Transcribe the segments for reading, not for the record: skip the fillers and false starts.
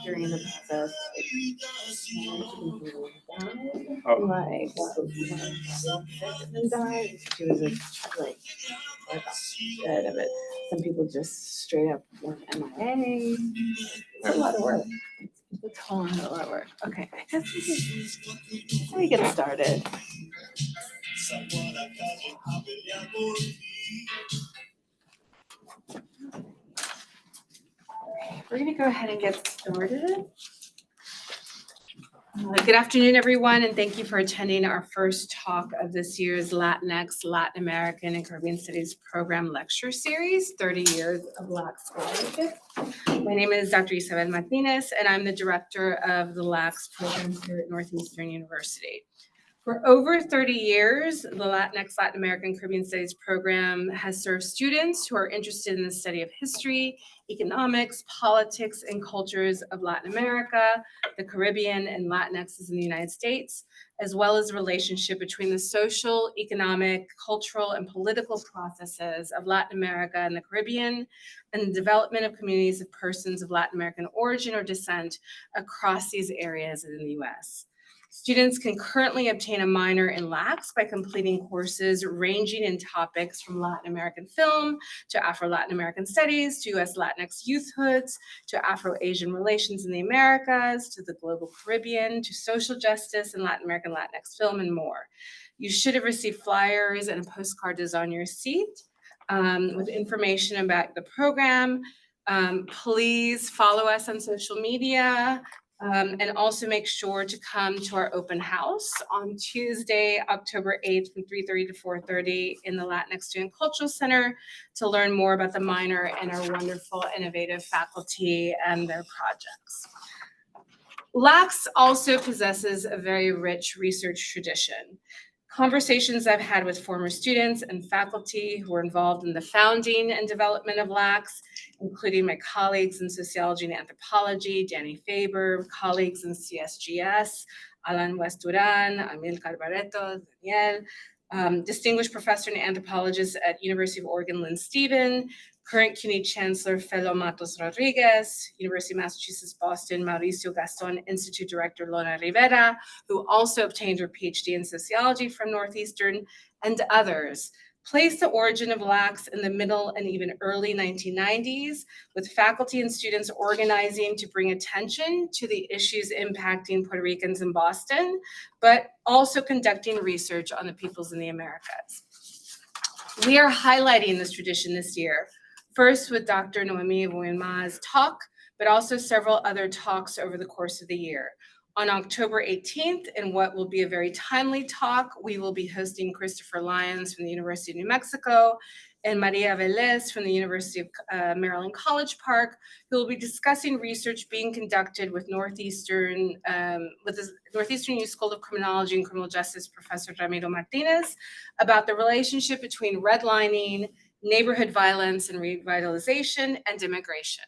during the process, like died. She was like shit of it. Some people just straight up went MIA. It's a lot of work. It's a lot of work. Okay, I guess we get started. We're going to go ahead and get started. Good afternoon, everyone, and thank you for attending our first talk of this year's Latinx, Latin American, and Caribbean Studies Program Lecture Series, 30 Years of LLACS Scholarship. My name is Dr. Isabel Martinez, and I'm the Director of the LLACS program here at Northeastern University. For over 30 years, the Latinx, Latin American, Caribbean Studies program has served students who are interested in the study of history, economics, politics, and cultures of Latin America, the Caribbean, and Latinxes in the United States, as well as the relationship between the social, economic, cultural, and political processes of Latin America and the Caribbean, and the development of communities of persons of Latin American origin or descent across these areas in the U.S. Students can currently obtain a minor in LLACS by completing courses ranging in topics from Latin American film to Afro-Latin American studies to U.S. Latinx youthhoods to Afro-Asian relations in the Americas to the global Caribbean to social justice and Latin American Latinx film and more. You should have received flyers and a postcard is on your seat with information about the program. Please follow us on social media. And also make sure to come to our open house on Tuesday, October 8th from 3:30 to 4:30 in the Latinx Student Cultural Center to learn more about the minor and our wonderful, innovative faculty and their projects. LLACS also possesses a very rich research tradition. Conversations I've had with former students and faculty who were involved in the founding and development of LLACS, including my colleagues in sociology and anthropology, Danny Faber, colleagues in CSGS, Alan West-Duran, Amilcar Barreto, Daniel, distinguished professor and anthropologist at University of Oregon, Lynn Stephen, current CUNY Chancellor Felo Matos Rodriguez, University of Massachusetts Boston, Mauricio Gaston Institute Director Lona Rivera, who also obtained her PhD in sociology from Northeastern, and others, place the origin of LLACS in the middle and even early 1990s, with faculty and students organizing to bring attention to the issues impacting Puerto Ricans in Boston, but also conducting research on the peoples in the Americas. We are highlighting this tradition this year, first with Dr. Noemi Voionmaa's talk, but also several other talks over the course of the year. On October 18th, in what will be a very timely talk, we will be hosting Christopher Lyons from the University of New Mexico and Maria Velez from the University of Maryland College Park, who will be discussing research being conducted with the Northeastern Youth School of Criminology and Criminal Justice Professor Ramiro Martinez about the relationship between redlining, neighborhood violence and revitalization, and immigration.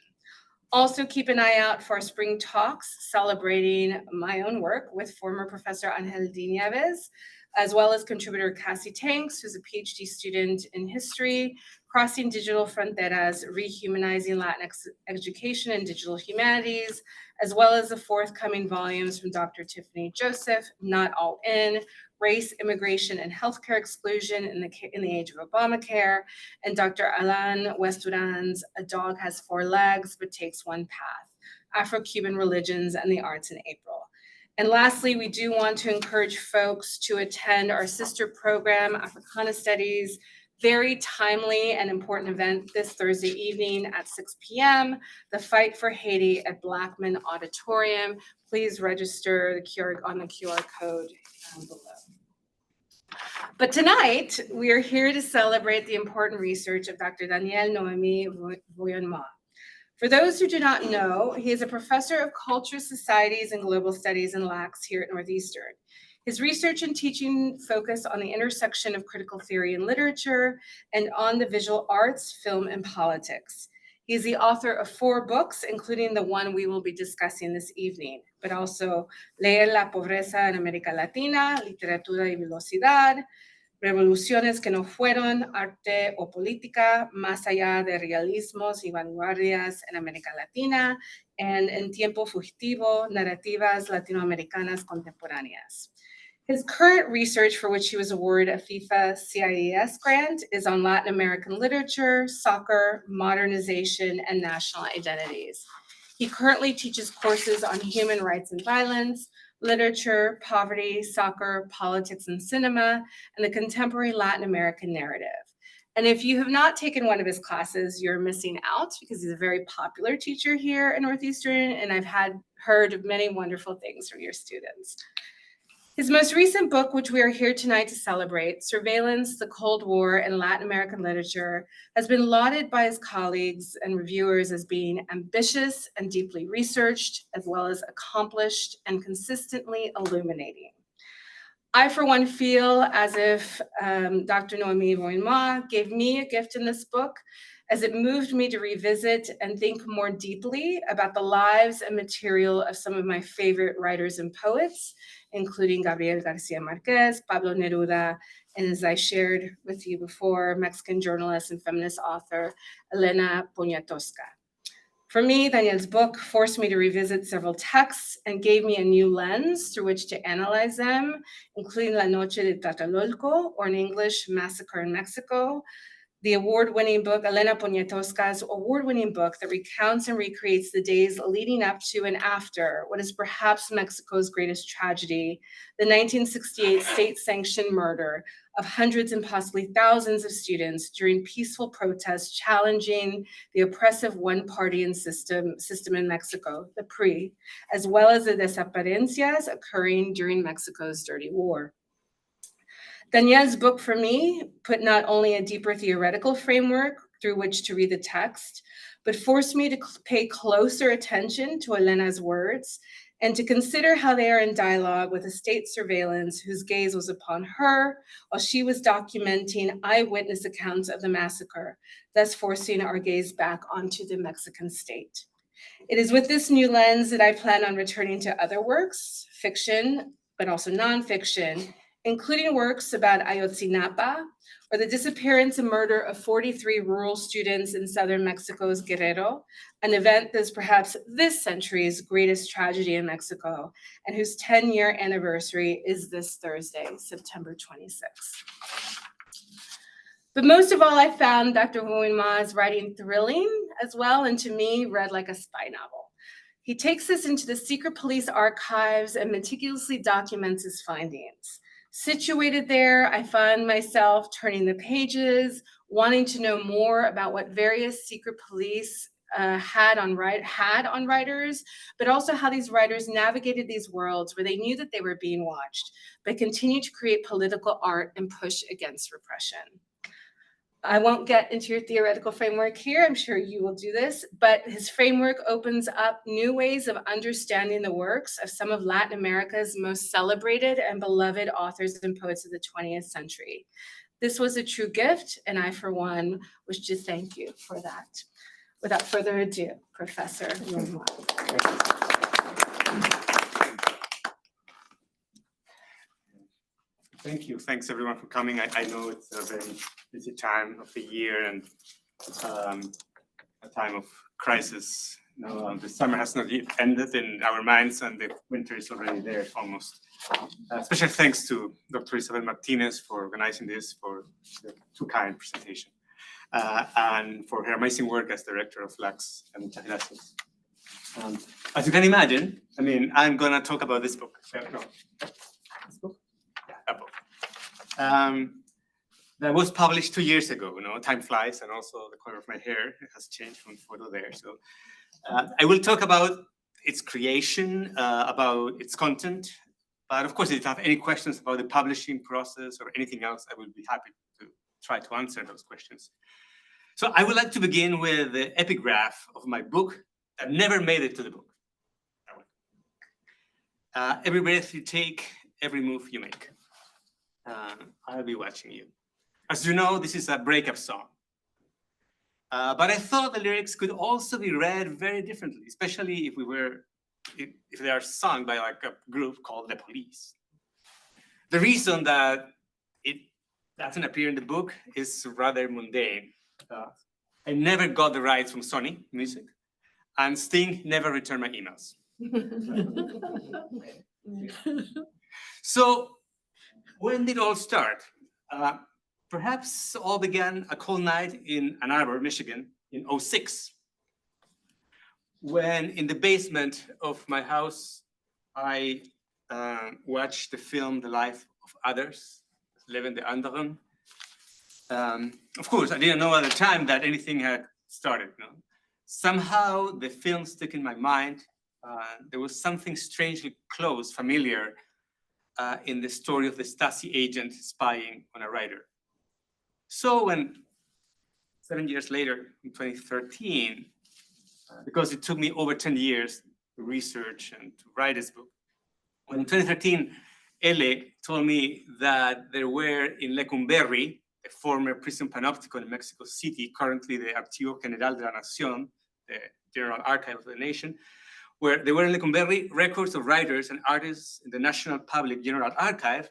Also keep an eye out for our spring talks celebrating my own work with former Professor Angel D. Nieves, as well as contributor Cassie Tanks, who's a PhD student in history, Crossing Digital Fronteras, Rehumanizing Latinx Education and Digital Humanities, as well as the forthcoming volumes from Dr. Tiffany Joseph, Not All In, Race, Immigration, and Healthcare Exclusion in the Age of Obamacare, and Dr. Alan West-Duran's A Dog Has Four Legs But Takes One Path, Afro-Cuban Religions and the Arts in April. And lastly, we do want to encourage folks to attend our sister program, Africana Studies, very timely and important event this Thursday evening at 6 p.m., The Fight for Haiti at Blackman Auditorium. Please register on the QR code below. But tonight, we are here to celebrate the important research of Dr. Daniel Noemi Voionmaa. For those who do not know, he is a professor of culture, societies, and global studies in LLACS here at Northeastern. His research and teaching focus on the intersection of critical theory and literature and on the visual arts, film, and politics. He is the author of 4 books, including the one we will be discussing this evening, but also Leer la Pobreza en América Latina, Literatura y Velocidad, revoluciones que no fueron arte o política, más allá de realismos y vanguardias en América Latina, and En Tiempo Fugitivo, narrativas latinoamericanas contemporáneas. His current research, for which he was awarded a FIFA CIES grant, is on Latin American literature, soccer, modernization, and national identities. He currently teaches courses on human rights and violence, literature, poverty, soccer, politics, and cinema, and the contemporary Latin American narrative. And if you have not taken one of his classes, you're missing out because he's a very popular teacher here at Northeastern, and I've heard many wonderful things from your students. His most recent book, which we are here tonight to celebrate, Surveillance, the Cold War in Latin American Literature, has been lauded by his colleagues and reviewers as being ambitious and deeply researched, as well as accomplished and consistently illuminating. I, for one, feel as if Dr. Noemi Voionmaa gave me a gift in this book, as it moved me to revisit and think more deeply about the lives and material of some of my favorite writers and poets, including Gabriel García Márquez, Pablo Neruda, and as I shared with you before, Mexican journalist and feminist author, Elena Poniatowska. For me, Daniel's book forced me to revisit several texts and gave me a new lens through which to analyze them, including La Noche de Tlatelolco, or in English, Massacre in Mexico, the award-winning book, Elena Poniatowska's award-winning book that recounts and recreates the days leading up to and after what is perhaps Mexico's greatest tragedy, the 1968 state-sanctioned murder of hundreds and possibly thousands of students during peaceful protests challenging the oppressive one-party system in Mexico, the PRI, as well as the desaparencias occurring during Mexico's dirty war. Daniel's book, for me, put not only a deeper theoretical framework through which to read the text, but forced me to pay closer attention to Elena's words and to consider how they are in dialogue with a state surveillance whose gaze was upon her while she was documenting eyewitness accounts of the massacre, thus forcing our gaze back onto the Mexican state. It is with this new lens that I plan on returning to other works, fiction, but also nonfiction, including works about Ayotzinapa, or the disappearance and murder of 43 rural students in southern Mexico's Guerrero, an event that is perhaps this century's greatest tragedy in Mexico, and whose 10-year anniversary is this Thursday, September 26th. But most of all, I found Dr. Voionmaa's writing thrilling as well, and to me, read like a spy novel. He takes us into the secret police archives and meticulously documents his findings. Situated there, I found myself turning the pages, wanting to know more about what various secret police had on writers, but also how these writers navigated these worlds where they knew that they were being watched, but continued to create political art and push against repression. I won't get into your theoretical framework here. I'm sure you will do this, but his framework opens up new ways of understanding the works of some of Latin America's most celebrated and beloved authors and poets of the 20th century. This was a true gift, and I, for one, wish to thank you for that. Without further ado, Professor Voionmaa. Thank you. Thanks everyone for coming. I know it's a very busy time of the year and a time of crisis. You know, the summer has not yet ended in our minds and the winter is already there almost. Special thanks to Dr. Isabel Martinez for organizing this, for the too kind presentation, and for her amazing work as director of LLACS. Muchas gracias. As you can imagine, I mean, I'm gonna talk about this book. This book? That book. That was published 2 years ago. You know, time flies, and also the color of my hair has changed from photo there. So I will talk about its creation, about its content, but of course, if you have any questions about the publishing process or anything else, I will be happy to try to answer those questions. So I would like to begin with the epigraph of my book that never made it to the book. Every breath you take, every move you make. I'll be watching you. As you know, this is a breakup song. But I thought the lyrics could also be read very differently, especially if they are sung by like a group called The Police. The reason that doesn't appear in the book is rather mundane. I never got the rights from Sony Music, and Sting never returned my emails. So when did it all start? Perhaps all began a cold night in Ann Arbor, Michigan in '06, when in the basement of my house, I watched the film The Life of Others, Leben der Anderen. Of course, I didn't know at the time that anything had started. No? Somehow the film stuck in my mind. There was something strangely close, familiar in the story of the Stasi agent spying on a writer. So when 7 years later, in 2013, because it took me over 10 years to research and to write this book, when in 2013, Ele told me that there were in Lecumberri, a former prison panopticon in Mexico City, currently the Archivo General de la Nación, the General Archive of the Nation, where there were in Lecumberri records of writers and artists in the National Public General Archive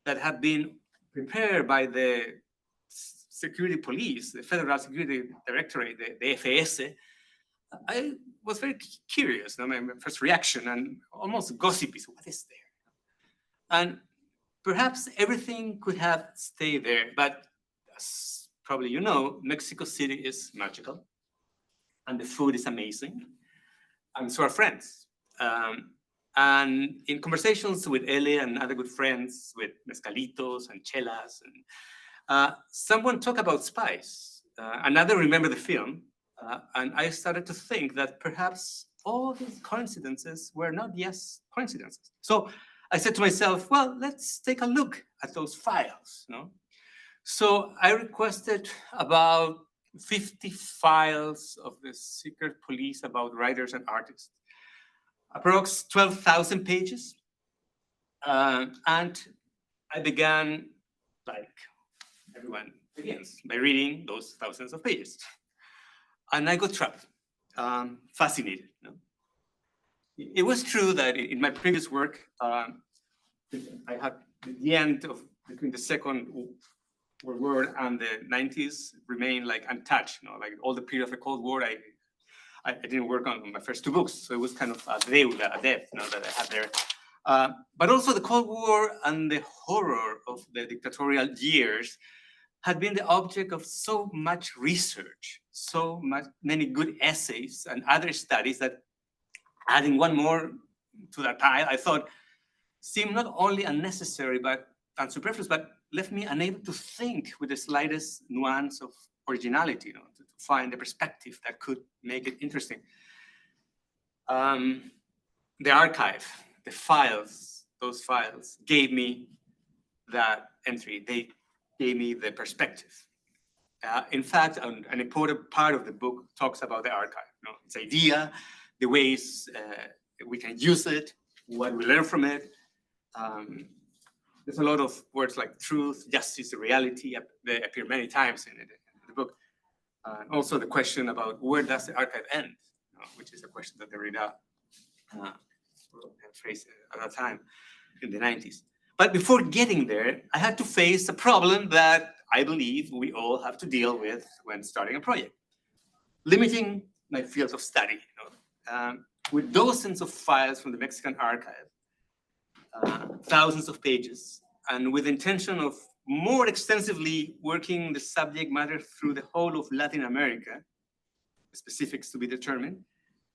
that had been prepared by the security police, the Federal Security Directorate, the FS. I was very curious, my first reaction, and almost gossipy. So what is there? And perhaps everything could have stayed there, but as probably you know, Mexico City is magical, and the food is amazing, and so are friends. And in conversations with Ele and other good friends, with mezcalitos and chelas, and someone talked about spice. Another remembered the film, and I started to think that perhaps all these coincidences were not just coincidences. So I said to myself, well, let's take a look at those files. No? So I requested about 50 files of the secret police about writers and artists, approx 12,000 pages. And I began, like everyone begins, by reading those thousands of pages. And I got trapped, fascinated. No? It was true that in my previous work, I had the end of between the Second World War and the 90s remained like untouched. You know, like all the period of the Cold War, I didn't work on my first two books, so it was kind of a depth, you know, that I had there. But also the Cold War and the horror of the dictatorial years had been the object of so much research, many good essays and other studies that adding one more to that pile, I thought, seemed not only unnecessary and superfluous, but left me unable to think with the slightest nuance of originality, you know, to find a perspective that could make it interesting. The archive, the files, those files gave me that entry. They gave me the perspective. In fact, an important part of the book talks about the archive, you know, its idea, the ways we can use it, what we learn from it. There's a lot of words like truth, justice, reality. They appear many times in the book. Also the question about where does the archive end, you know, which is a question that Derrida phrased at that time in the 90s. But before getting there, I had to face a problem that I believe we all have to deal with when starting a project. Limiting my field of study, you know, with dozens of files from the Mexican archive, thousands of pages, and with intention of more extensively working the subject matter through the whole of Latin America, specifics to be determined.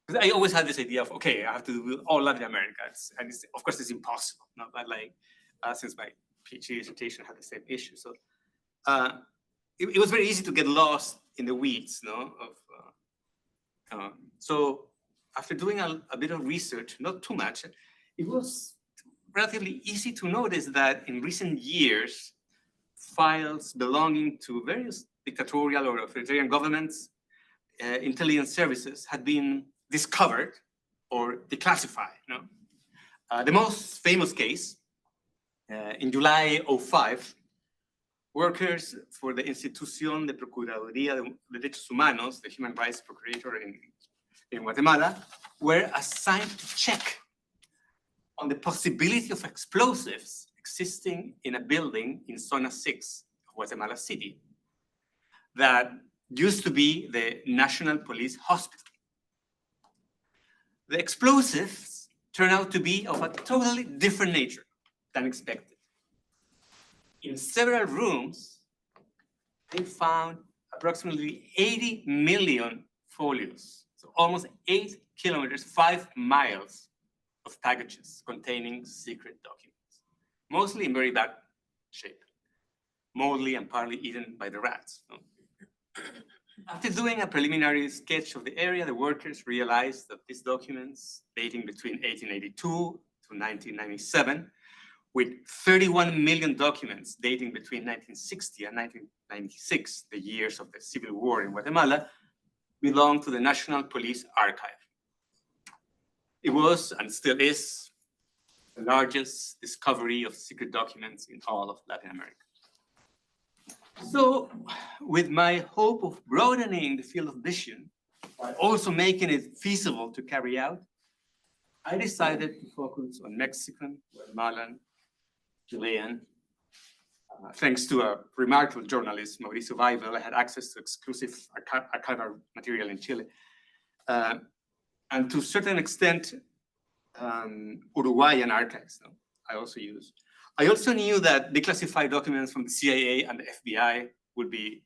Because I always had this idea of, okay, I have to do all Latin America. Of course, it's impossible, no? But like, since my PhD dissertation had the same issue. So it was very easy to get lost in the weeds, no? So after doing a bit of research, not too much, it was relatively easy to notice that in recent years, files belonging to various dictatorial or authoritarian governments, intelligence services had been discovered or declassified. You know? The most famous case, in July '05, workers for the Institución de Procuraduría de Derechos Humanos, the Human Rights Procurator in Guatemala, were assigned to check on the possibility of explosives existing in a building in Zona 6 Guatemala City that used to be the National Police Hospital. The explosives turned out to be of a totally different nature than expected. In several rooms, they found approximately 80 million folios, so almost 8 kilometers, 5 miles of packages containing secret documents, mostly in very bad shape, moldly and partly eaten by the rats. After doing a preliminary sketch of the area, the workers realized that these documents, dating between 1882 to 1997, with 31 million documents dating between 1960 and 1996, the years of the Civil War in Guatemala, belonged to the National Police Archive. It was, and still is, the largest discovery of secret documents in all of Latin America. So, with my hope of broadening the field of vision, while also making it feasible to carry out, I decided to focus on Mexican, Guatemalan, Chilean. Thanks to a remarkable journalist, Mauricio Weibel, I had access to exclusive archival material in Chile. And to a certain extent, Uruguayan archives, I also used. I also knew that declassified documents from the CIA and the FBI would be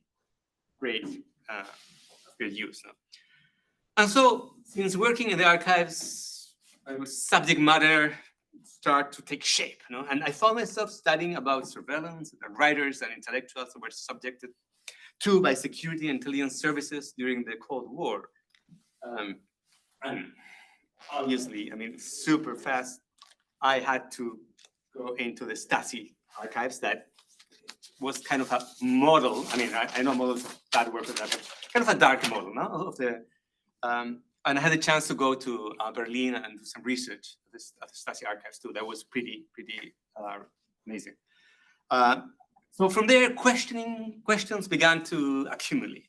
great use. And so, since working in the archives, subject matter start to take shape, and I found myself studying about surveillance that writers and intellectuals were subjected to by security and intelligence services during the Cold War. And obviously, super fast, I had to go into the Stasi archives. That was kind of a model. I know models of bad work with that, but kind of a dark model, of the. And I had a chance to go to Berlin and do some research at the Stasi archives too. That was pretty amazing. So from there, questions began to accumulate.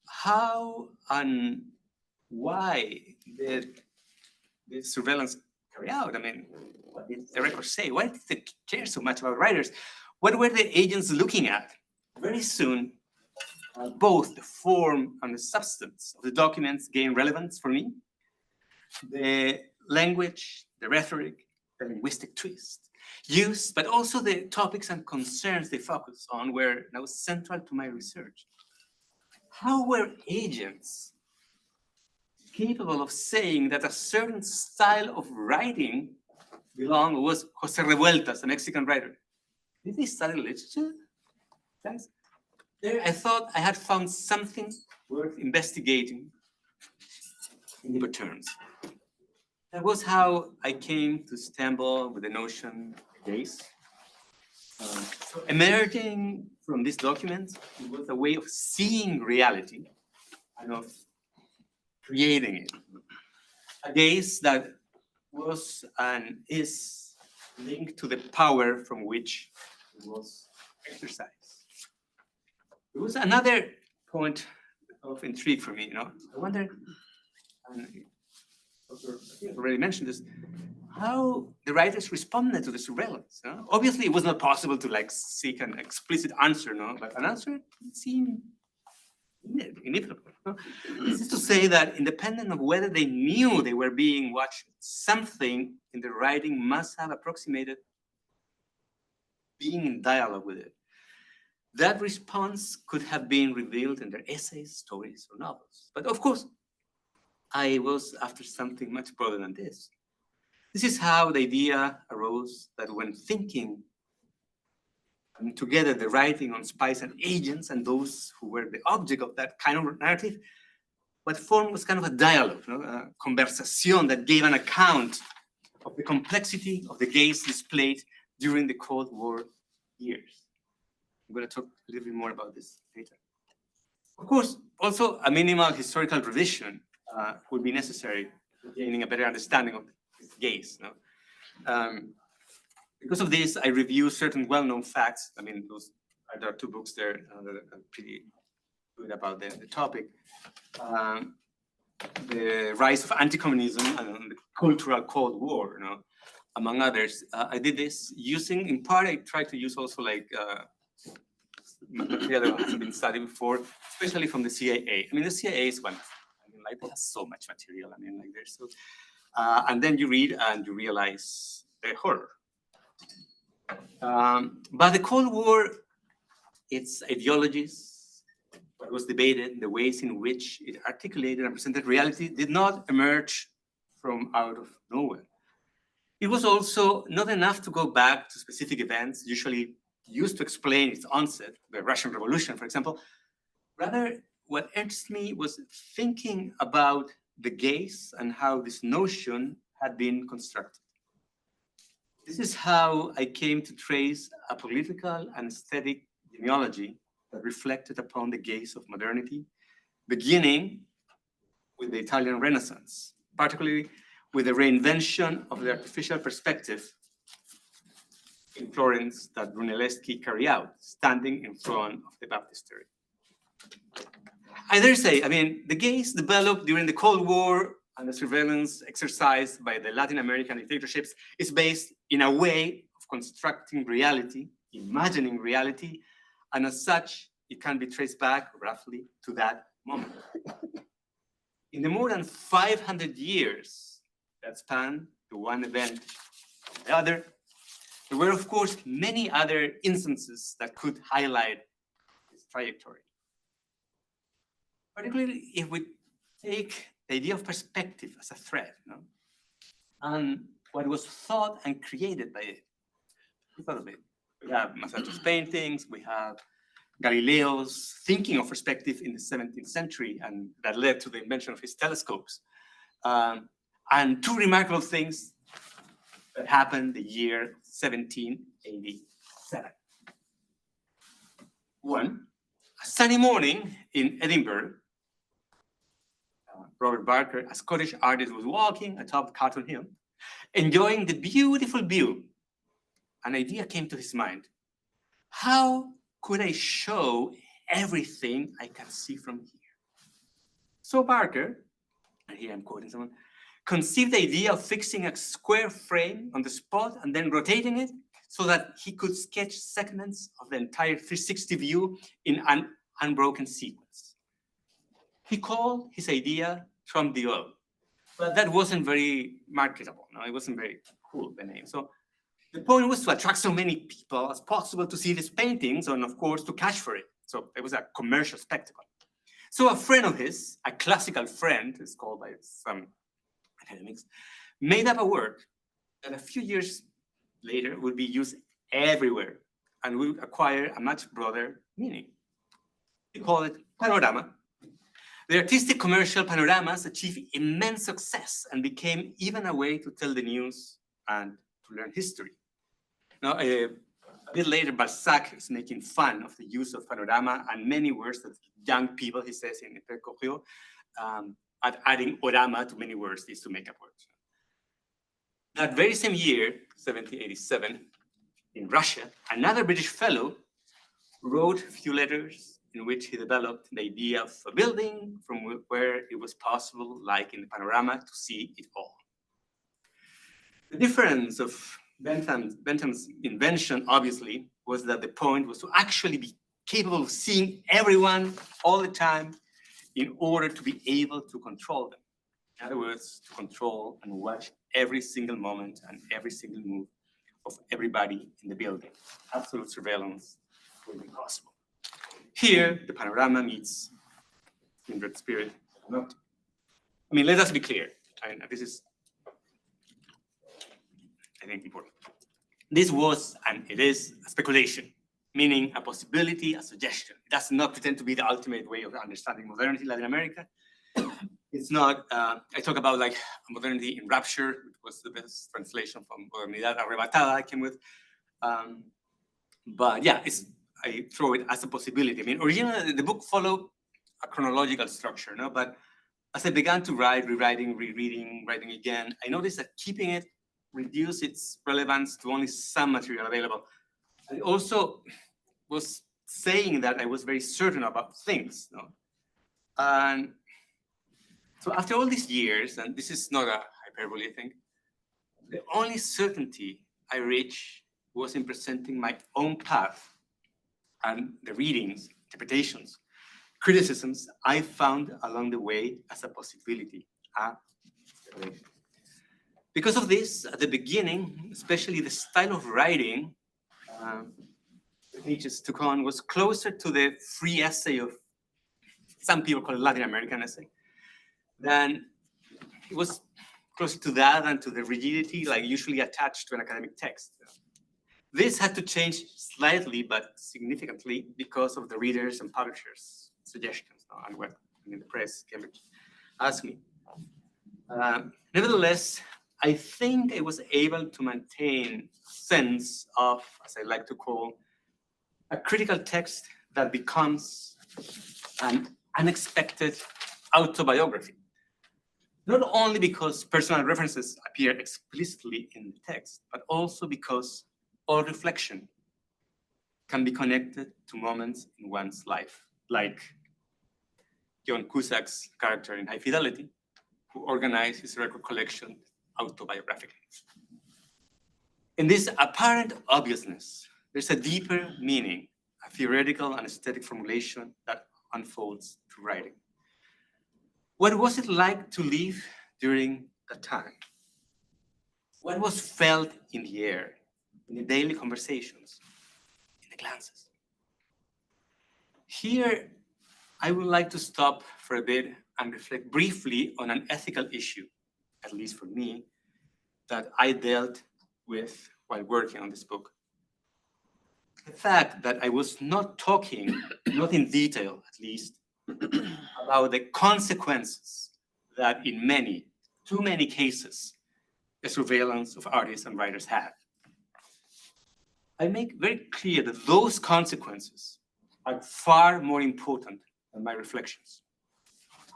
How and why did the surveillance carry out? What did the records say? Why did they care so much about writers? What were the agents looking at? Very soon, both the form and the substance of the documents gained relevance for me. The language, the rhetoric, the linguistic twist used, but also the topics and concerns they focused on were now central to my research. How were agents capable of saying that a certain style of writing was Jose Revueltas, a Mexican writer? Did they study literature? Guys? There, I thought I had found something worth investigating in deeper terms. That was how I came to stumble with the notion of gaze. So emerging from this document, it was a way of seeing reality and of creating it. A gaze that was and is linked to the power from which it was exercised. There was another point of intrigue for me. I wonder, and I already mentioned this, how the writers responded to the surveillance. Obviously, it was not possible to seek an explicit answer, but an answer seemed inevitable. This is to say that independent of whether they knew they were being watched, something in the writing must have approximated being in dialogue with it. That response could have been revealed in their essays, stories, or novels. But of course, I was after something much broader than this. This is how the idea arose that when thinking together the writing on spies and agents and those who were the object of that kind of narrative, what formed was kind of a dialogue, a conversación that gave an account of the complexity of the gaze displayed during the Cold War years. I'm going to talk a little bit more about this later. Of course, also a minimal historical revision would be necessary for gaining a better understanding of this gaze. Because of this, I review certain well-known facts. There are 2 books there that are pretty good about the topic. The rise of anti-communism and the cultural Cold War, among others. I did this using, in part, I tried to use also material that hasn't been studied before, especially from the CIA. I mean, the CIA is wonderful. I mean, like, they have so much material. I mean, like, there's so, and then you read and you realize the horror. But the Cold War, its ideologies, what was debated, the ways in which it articulated and presented reality did not emerge from out of nowhere. It was also not enough to go back to specific events, usually used to explain its onset, the Russian Revolution, for example. Rather, what interested me was thinking about the gaze and how this notion had been constructed. This is how I came to trace a political and aesthetic genealogy that reflected upon the gaze of modernity, beginning with the Italian Renaissance, particularly with the reinvention of the artificial perspective in Florence that Brunelleschi carried out, standing in front of the baptistery. I dare say, I mean, the gaze developed during the Cold War and the surveillance exercised by the Latin American dictatorships is based in a way of constructing reality, imagining reality, and as such, it can be traced back roughly to that moment. In the more than 500 years that span the one event to the other, there were, of course, many other instances that could highlight this trajectory. Particularly if we take the idea of perspective as a thread, no? And what was thought and created by it. We thought of it. We have Masacci's paintings, we have Galileo's thinking of perspective in the 17th century, and that led to the invention of his telescopes. And two remarkable things that happened the year 1787. One, a sunny morning in Edinburgh, Robert Barker, a Scottish artist, was walking atop Carton Hill, enjoying the beautiful view. An idea came to his mind. How could I show everything I can see from here? So Barker, and here I'm quoting someone, conceived the idea of fixing a square frame on the spot and then rotating it so that he could sketch segments of the entire 360 view in an unbroken sequence. He called his idea Trompe l'oeil, but that wasn't very marketable. No, it wasn't very cool, the name. So the point was to attract so many people as possible to see these paintings and, of course, to cash for it. So it was a commercial spectacle. So a friend of his, a classical friend, is called by some academics, made up a word that a few years later would be used everywhere and would acquire a much broader meaning. He called it panorama. The artistic commercial panoramas achieved immense success and became even a way to tell the news and to learn history. Now, a bit later, Balzac is making fun of the use of panorama and many words that young people, he says in Percorio, adding orama to many words is to make up words. That very same year, 1787, in Russia, another British fellow wrote a few letters in which he developed the idea of a building from where it was possible, like in the panorama, to see it all. The difference of Bentham's invention, obviously, was that the point was to actually be capable of seeing everyone all the time in order to be able to control them. In other words, to control and watch every single moment and every single move of everybody in the building. Absolute surveillance will be possible. Here, the panorama meets kindred spirit. I mean, let us be clear. And this is, I think, important. This was, and it is, a speculation, meaning a possibility, a suggestion. It does not pretend to be the ultimate way of understanding modernity in Latin America. It's not, I talk about like modernity in rapture, which was the best translation from modernidad arrebatada I came with. But yeah, I throw it as a possibility. I mean, originally the book followed a chronological structure, no? But as I began to write, rewriting, rereading, writing again, I noticed that keeping it reduced its relevance to only some material available. I also was saying that I was very certain about things, no? And so after all these years, and this is not a hyperbole, I think, the only certainty I reached was in presenting my own path and the readings, interpretations, criticisms I found along the way as a possibility. Because of this, at the beginning, especially the style of writing, the pages took on was closer to the free essay of, some people call it Latin American essay, than it was closer to that than to the rigidity like usually attached to an academic text. This had to change slightly but significantly because of the readers and publishers' suggestions and what the press came ask me. Nevertheless, I think I was able to maintain a sense of, as I like to call, a critical text that becomes an unexpected autobiography. Not only because personal references appear explicitly in the text, but also because all reflection can be connected to moments in one's life, like John Cusack's character in High Fidelity, who organized his record collection autobiographically. In this apparent obviousness, there's a deeper meaning, a theoretical and aesthetic formulation that unfolds through writing. What was it like to live during that time? What was felt in the air, in the daily conversations, in the glances? Here, I would like to stop for a bit and reflect briefly on an ethical issue, at least for me, that I dealt with while working on this book. The fact that I was not talking, not in detail at least, about the consequences that in many, too many cases, the surveillance of artists and writers had. I make very clear that those consequences are far more important than my reflections.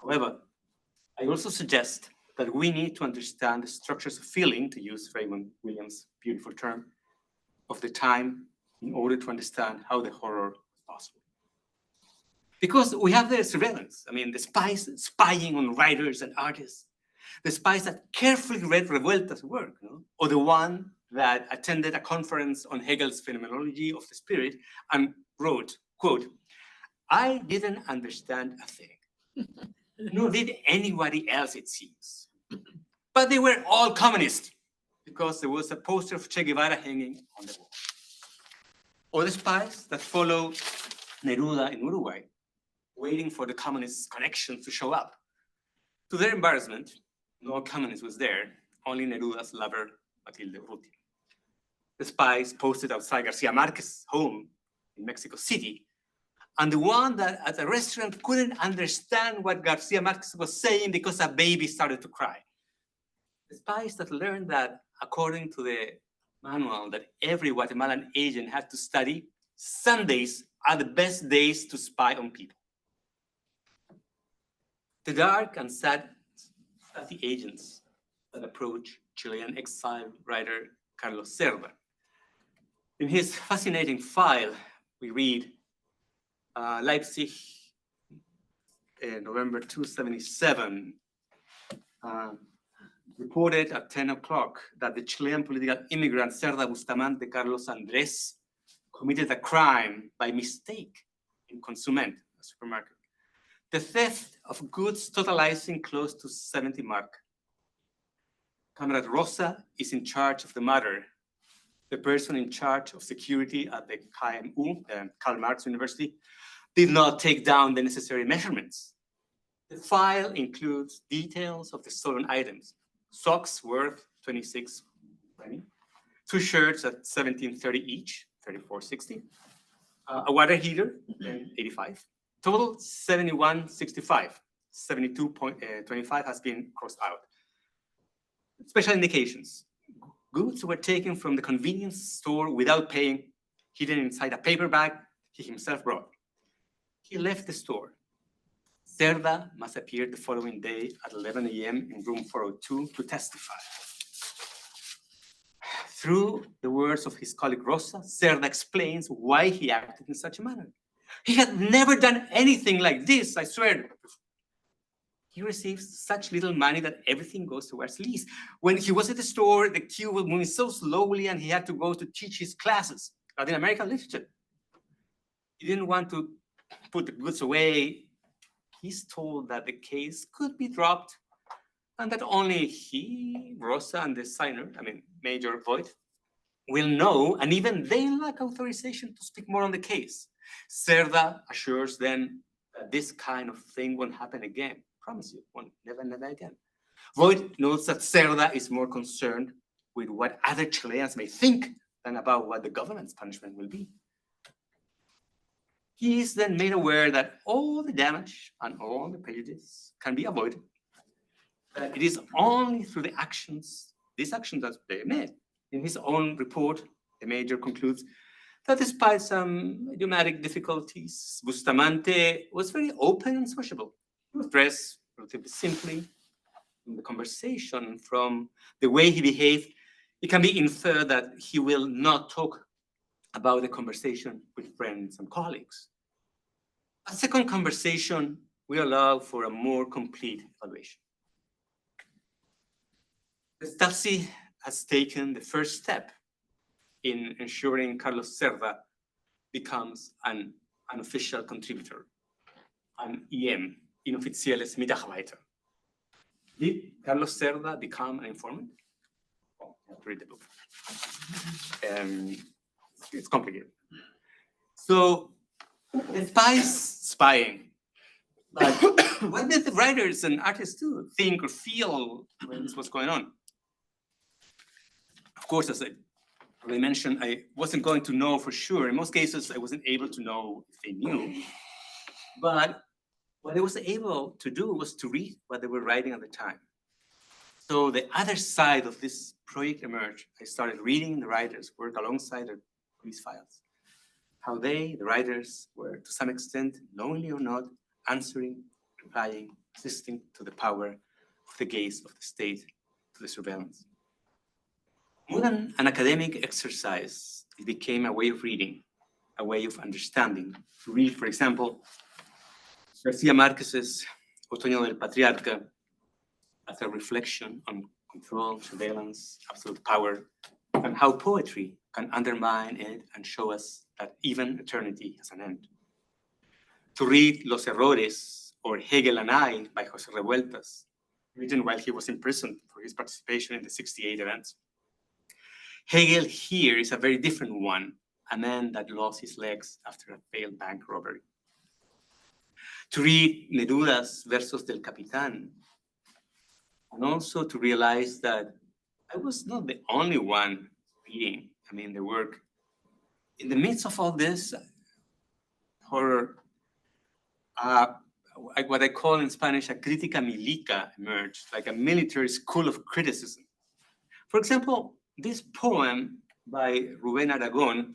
However, I also suggest that we need to understand the structures of feeling, to use Raymond Williams' beautiful term, of the time in order to understand how the horror was possible. Because we have the surveillance, the spies spying on writers and artists, the spies that carefully read Revuelta's work, or the one that attended a conference on Hegel's phenomenology of the spirit and wrote, quote, "I didn't understand a thing, nor did anybody else, it seems. But they were all communists because there was a poster of Che Guevara hanging on the wall." Or the spies that follow Neruda in Uruguay, waiting for the communist connections to show up. To their embarrassment, no communist was there, only Neruda's lover, Matilde Urrutia. The spies posted outside García Márquez's home in Mexico City, and the one that at a restaurant couldn't understand what García Márquez was saying because a baby started to cry. The spies that learned that, according to the manual that every Guatemalan agent had to study, Sundays are the best days to spy on people. The dark and sad are the agents that approach Chilean exile writer Carlos Cerda. In his fascinating file, we read, Leipzig, November 277, reported at 10 o'clock that the Chilean political immigrant Cerda Bustamante Carlos Andrés committed a crime by mistake in Consument, a supermarket. The theft of goods totalizing close to 70 mark. Comrade Rosa is in charge of the matter. The person in charge of security at the KMU, Karl Marx University, did not take down the necessary measurements. The file includes details of the stolen items. Socks worth $26.20, 2 shirts at $17.30 each, $34.60, a water heater, $85. Total $71.65, $72.25 has been crossed out. Special indications. Goods were taken from the convenience store without paying, hidden inside a paper bag he himself brought. He left the store. Cerda must appear the following day at 11 a.m. in room 402 to testify. Through the words of his colleague Rosa, Cerda explains why he acted in such a manner. He had never done anything like this, I swear. He receives such little money that everything goes towards lease. When he was at the store, the queue was moving so slowly and he had to go to teach his classes, Latin American literature. he didn't want to put the goods away. He's told that the case could be dropped and that only he, Rosa, and the signer, Major Voigt, will know, and even they lack authorization to speak more on the case. Cerda assures them that this kind of thing won't happen again. Promise you, won't, never again. Voigt notes that Cerda is more concerned with what other Chileans may think than about what the government's punishment will be. He is then made aware that all the damage and all the prejudice can be avoided, that it is only through these actions that they made. In his own report, the major concludes that despite some idiomatic difficulties, Bustamante was very open and sociable. He was dressed relatively simply. In the conversation, from the way he behaved, it can be inferred that he will not talk about the conversation with friends and colleagues. A second conversation will allow for a more complete evaluation. The Stasi has taken the first step in ensuring Carlos Cerda becomes an official contributor, an IM, Inoffizielles Mitarbeiter. Did Carlos Cerda become an informant? Oh, I have to read the book. It's complicated. So, the spies spying. But what did the writers and artists do, think or feel when this was going on? Of course, as I already mentioned, I wasn't going to know for sure. In most cases, I wasn't able to know if they knew. But what I was able to do was to read what they were writing at the time. So the other side of this project emerged. I started reading the writers' work alongside their police files. How they, the writers, were to some extent, knowingly or not, answering, replying, assisting to the power of the gaze of the state, to the surveillance. More than an academic exercise, it became a way of reading, a way of understanding. To read, for example, García Márquez's Otoño del Patriarca as a reflection on control, surveillance, absolute power, and how poetry can undermine it and show us that even eternity has an end. To read Los Errores or Hegel and I by José Revueltas, written while he was imprisoned for his participation in the '68 events. Hegel here is a very different one, a man that lost his legs after a failed bank robbery. To read Neruda's Versos del Capitán, and also to realize that I was not the only one reading, the work. In the midst of all this horror, what I call in Spanish a crítica milica emerged, like a military school of criticism. For example, this poem by Rubén Aragón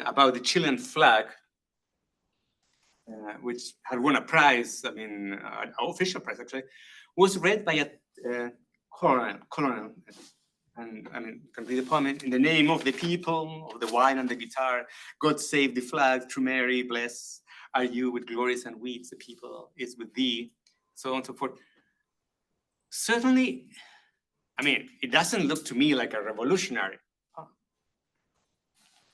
about the Chilean flag, which had won a prize, an official prize actually, was read by a colonel. And you can read the poem in the name of the people, of the wine and the guitar. God save the flag, true Mary, bless are you with glories and weeds. The people is with thee, so on and so forth. Certainly, it doesn't look to me like a revolutionary.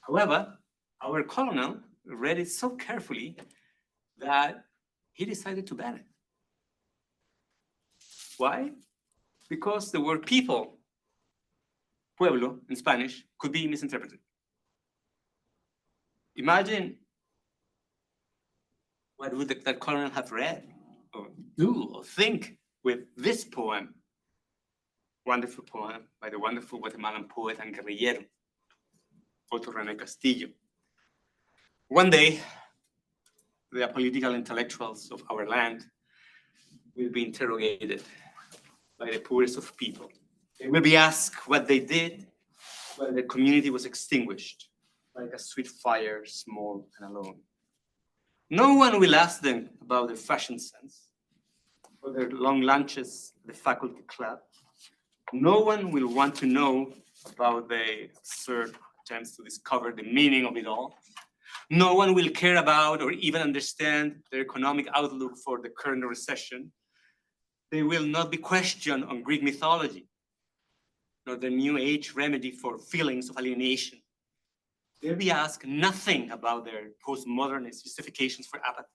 However, our colonel read it so carefully that he decided to ban it. Why? Because the word people, pueblo in Spanish, could be misinterpreted. Imagine what would that colonel have read or do or think with this poem. Wonderful poem by the wonderful Guatemalan poet and guerrillero, Otto René Castillo. One day, the political intellectuals of our land will be interrogated by the poorest of people. They will be asked what they did when the community was extinguished, like a sweet fire, small and alone. No one will ask them about their fashion sense or their long lunches at the faculty club. No one will want to know about the absurd attempts to discover the meaning of it all. No one will care about or even understand their economic outlook for the current recession. They will not be questioned on Greek mythology, nor the New Age remedy for feelings of alienation. There we ask nothing about their postmodernist justifications for apathy,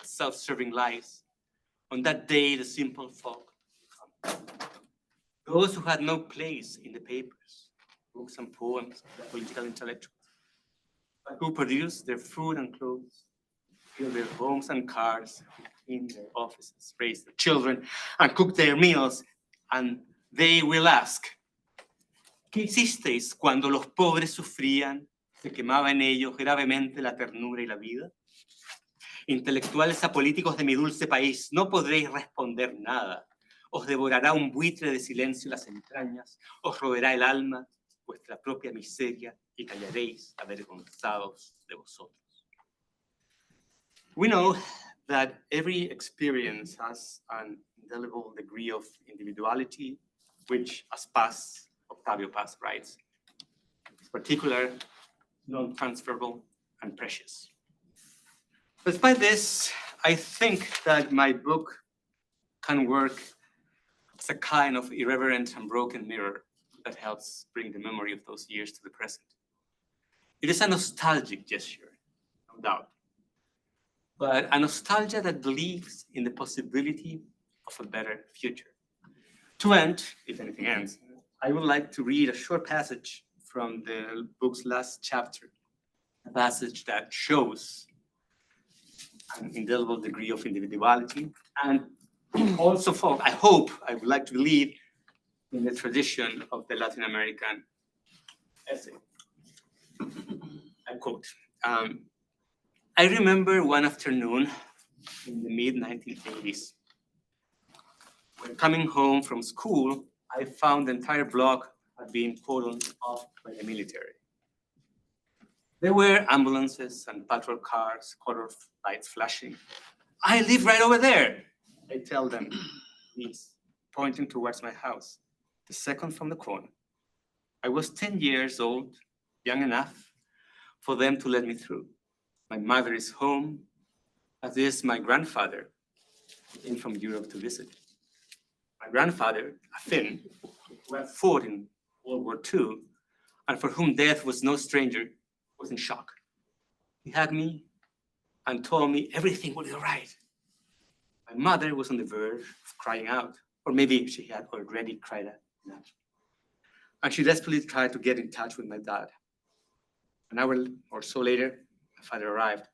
self-serving lies. On that day, the simple folk come. Those who had no place in the papers, books and poems of the political intellectuals, but who produced their food and clothes, built their homes and cars, in their offices, raised their children, and cooked their meals, and they will ask, ¿qué hicisteis cuando los pobres sufrían, se quemaba en ellos gravemente la ternura y la vida? Intelectuales apolíticos de mi dulce país, no podréis responder nada. Os devorará un buitre de silencio las entrañas, os roerá el alma, vuestra propia miseria, y callaréis avergonzados de vosotros. We know that every experience has an indelible degree of individuality, which, as Octavio Paz writes, is particular, non-transferable, and precious. Despite this, I think that my book can work as a kind of irreverent and broken mirror that helps bring the memory of those years to the present. It is a nostalgic gesture, no doubt, but a nostalgia that believes in the possibility of a better future. To end, if anything ends, I would like to read a short passage from the book's last chapter, a passage that shows an indelible degree of individuality and also, I would like to believe in the tradition of the Latin American essay. I quote, I remember one afternoon in the mid-1980s, when coming home from school, I found the entire block had been cordoned off by the military. There were ambulances and patrol cars, color lights flashing. I live right over there, I tell them, please, pointing towards my house, the second from the corner. I was 10 years old, young enough for them to let me through. My mother is home, as is my grandfather, who came from Europe to visit. My grandfather, a Finn, who had fought in World War II, and for whom death was no stranger, was in shock. He hugged me and told me everything would be all right. My mother was on the verge of crying out, or maybe she had already cried out. And she desperately tried to get in touch with my dad. An hour or so later, my father arrived.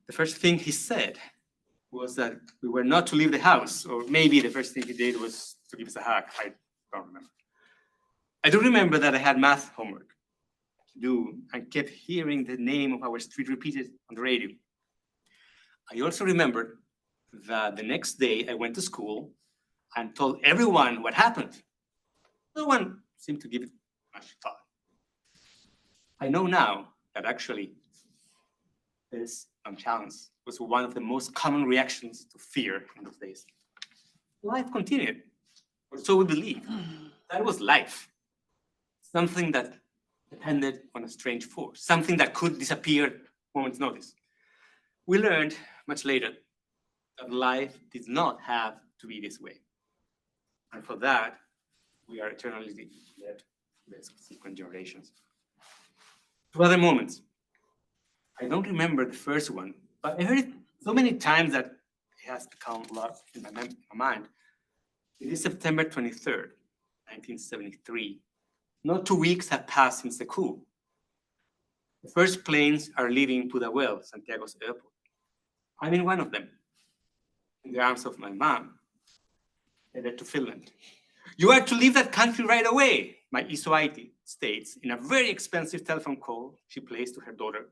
The first thing he said was that we were not to leave the house, or maybe the first thing he did was to give us a hug. I don't remember. I do remember that I had math homework to do and kept hearing the name of our street repeated on the radio. I also remember that the next day I went to school and told everyone what happened. No one seemed to give it much thought. I know now that actually this nonchalance was one of the most common reactions to fear in those days. Life continued, or so we believe. That was life. Something that depended on a strange force, something that could disappear at a moment's notice. We learned much later that life did not have to be this way. And for that, we are eternally led to the subsequent generations. Two other moments. I don't remember the first one, but I heard it so many times that it has become a lot in my mind. It is September 23rd, 1973. Not 2 weeks have passed since the coup. The first planes are leaving Pudahuel, Santiago's airport. I'm in one of them, in the arms of my mom, headed to Finland. You are to leave that country right away, my Isoaiti states in a very expensive telephone call she placed to her daughter,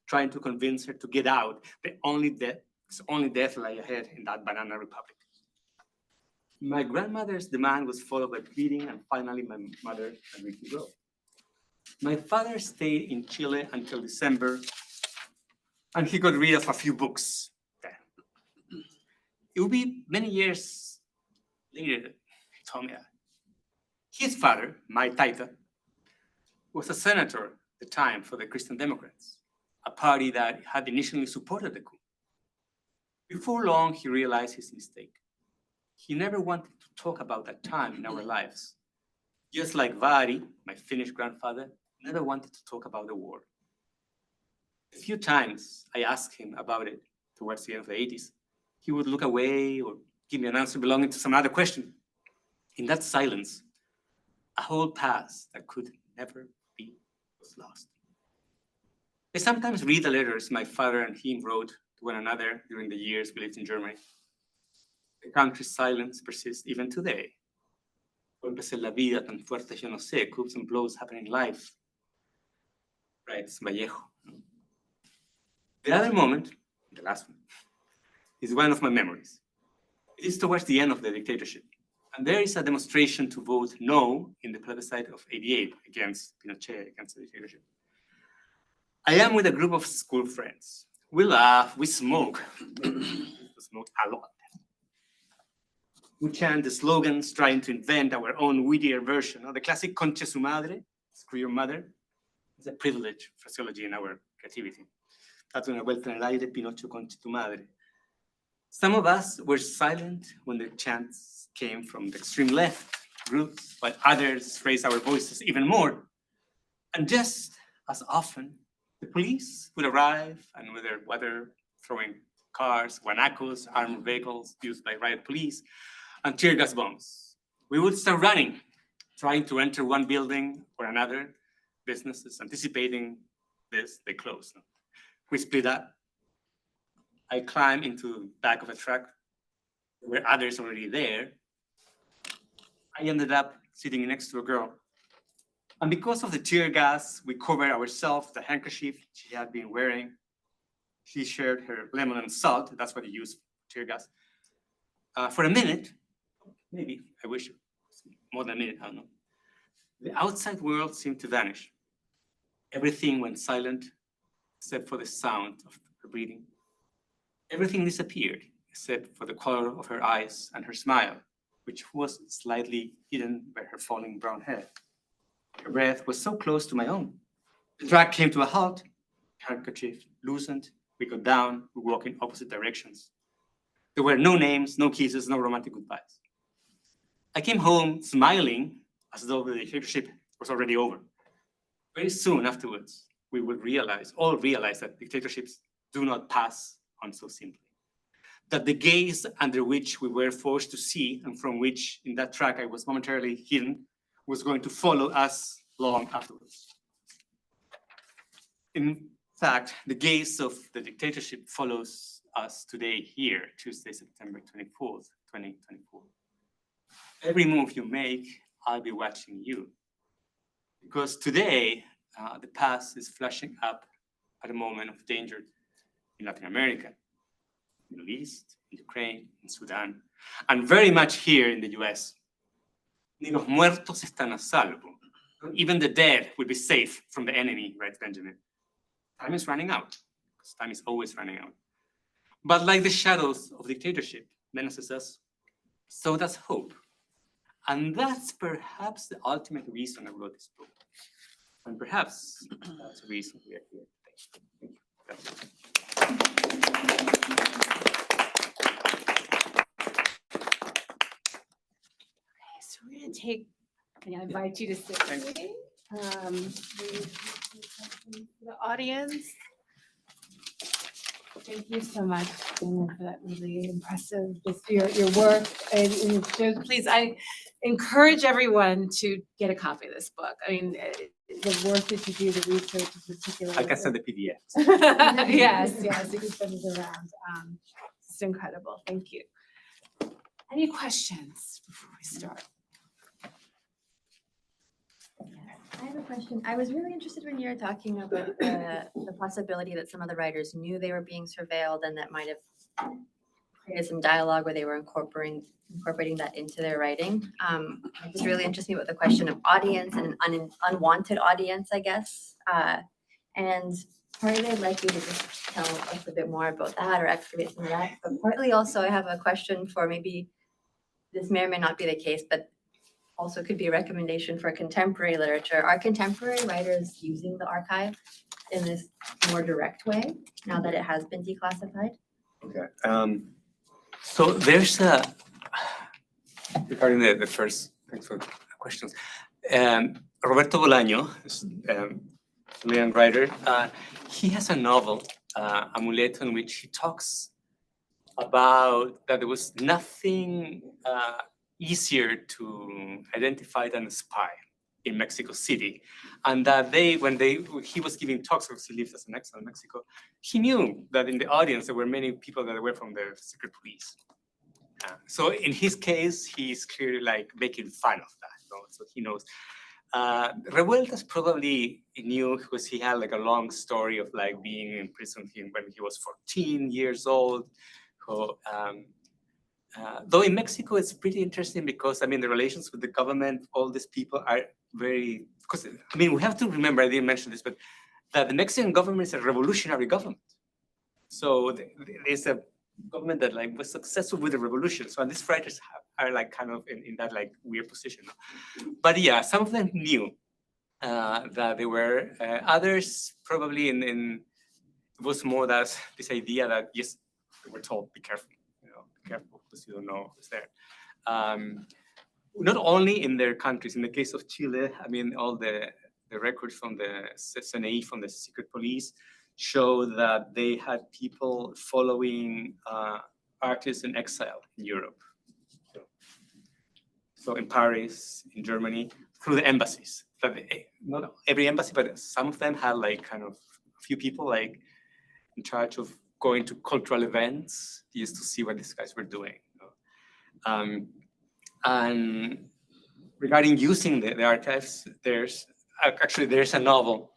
trying to convince her to get out. The only death lay ahead in that banana republic. My grandmother's demand was followed by pleading, and finally my mother agreed to go. My father stayed in Chile until December, and he got rid of a few books then. It would be many years later that he told me that. His father, my taita, was a senator at the time for the Christian Democrats, a party that had initially supported the coup. Before long, he realized his mistake. He never wanted to talk about that time in our lives. Just like Vari, my Finnish grandfather, never wanted to talk about the war. A few times I asked him about it towards the end of the 80s. He would look away or give me an answer belonging to some other question. In that silence, a whole past that could never be was lost. I sometimes read the letters my father and him wrote to one another during the years we lived in Germany. The country's silence persists even today. Golpes en la vida tan fuertes, yo no sé, coups and blows happen in life. Writes Vallejo. The other moment, the last one, is one of my memories. It is towards the end of the dictatorship. And there is a demonstration to vote no in the plebiscite of '88 against Pinochet, against the dictatorship. I am with a group of school friends. We laugh, we smoke. We smoke a lot. We chant the slogans, trying to invent our own wittier version of the classic concha su madre, screw your mother. It's a privilege, phraseology in our creativity. Date una vuelta en el aire, Pinocho, concha tu madre. Some of us were silent when the chants came from the extreme left groups, while others raised our voices even more. And just as often, the police would arrive and with their weather throwing cars, guanacos, armored vehicles used by riot police, and tear gas bombs. We would start running, trying to enter one building or another. Businesses anticipating this, they closed. We split up. I climbed into the back of a truck. There were others already there. I ended up sitting next to a girl. And because of the tear gas, we covered ourselves with the handkerchief she had been wearing. She shared her lemon and salt. That's what you use for tear gas. For a minute, maybe, I wish it was more than a minute, I don't know. The outside world seemed to vanish. Everything went silent, except for the sound of her breathing. Everything disappeared, except for the color of her eyes and her smile, which was slightly hidden by her falling brown hair. Her breath was so close to my own. The truck came to a halt, handkerchief loosened, we got down, we walked in opposite directions. There were no names, no kisses, no romantic goodbyes. I came home smiling as though the dictatorship was already over. Very soon afterwards, we would all realize that dictatorships do not pass on so simply. That the gaze under which we were forced to see and from which in that track I was momentarily hidden was going to follow us long afterwards. In fact, the gaze of the dictatorship follows us today here, Tuesday, September 24th, 2024. Every move you make, I'll be watching you. Because today, the past is flashing up at a moment of danger in Latin America, Middle East, in Ukraine, in Sudan, and very much here in the US. Ni los muertos están a salvo. Even the dead will be safe from the enemy, writes Benjamin. Time is running out, because time is always running out. But like the shadows of dictatorship menaces us, so does hope. And that's perhaps the ultimate reason I wrote this book. And perhaps that's the reason we are here today. Thank Okay, so we're going to take, and I invite you to sit with me. The audience. Thank you so much, Daniel, for that really impressive, just your work. And it shows, please, I encourage everyone to get a copy of this book. I mean, the work that you do, the research in particular. I can send the PDF. Yes, you can send it around. It's incredible. Thank you. Any questions before we start? I have a question. I was really interested when you were talking about the possibility that some of the writers knew they were being surveilled and that might have created some dialogue where they were incorporating that into their writing. It just really interests me with the question of audience and an unwanted audience, I guess. And partly I'd like you to just tell us a bit more about that or excavate some of that. But partly also I have a question for maybe this may or may not be the case, but also could be a recommendation for contemporary literature. Are contemporary writers using the archive in this more direct way now that it has been declassified? Okay. So there's regarding the first, thanks for the questions. Roberto Bolaño, Chilean writer, he has a novel, Amuleto, in which he talks about that there was nothing easier to identify than a spy in Mexico City, and that he was giving talks, because he lived as an exile in Mexico, he knew that in the audience there were many people that were from the secret police. So in his case, he's clearly like making fun of that. So he knows. Revueltas probably knew, because he had like a long story of like being in prison when he was 14 years old. Though in Mexico, it's pretty interesting because, I mean, the relations with the government, all these people are very, because, I mean, we have to remember, I didn't mention this, but that the Mexican government is a revolutionary government. So there's a government that like was successful with the revolution. So these writers are like kind of in that like weird position. But yeah, some of them knew that they were, others probably it was more that this idea that, yes, they were told, be careful, be careful, because you don't know who's there. Not only in their countries, in the case of Chile, I mean, all the records from the CNI, from the secret police, show that they had people following artists in exile in Europe. So in Paris, in Germany, through the embassies. Not every embassy, but some of them had like kind of a few people like in charge of going to cultural events just to see what these guys were doing. And regarding using the archives, there's a novel.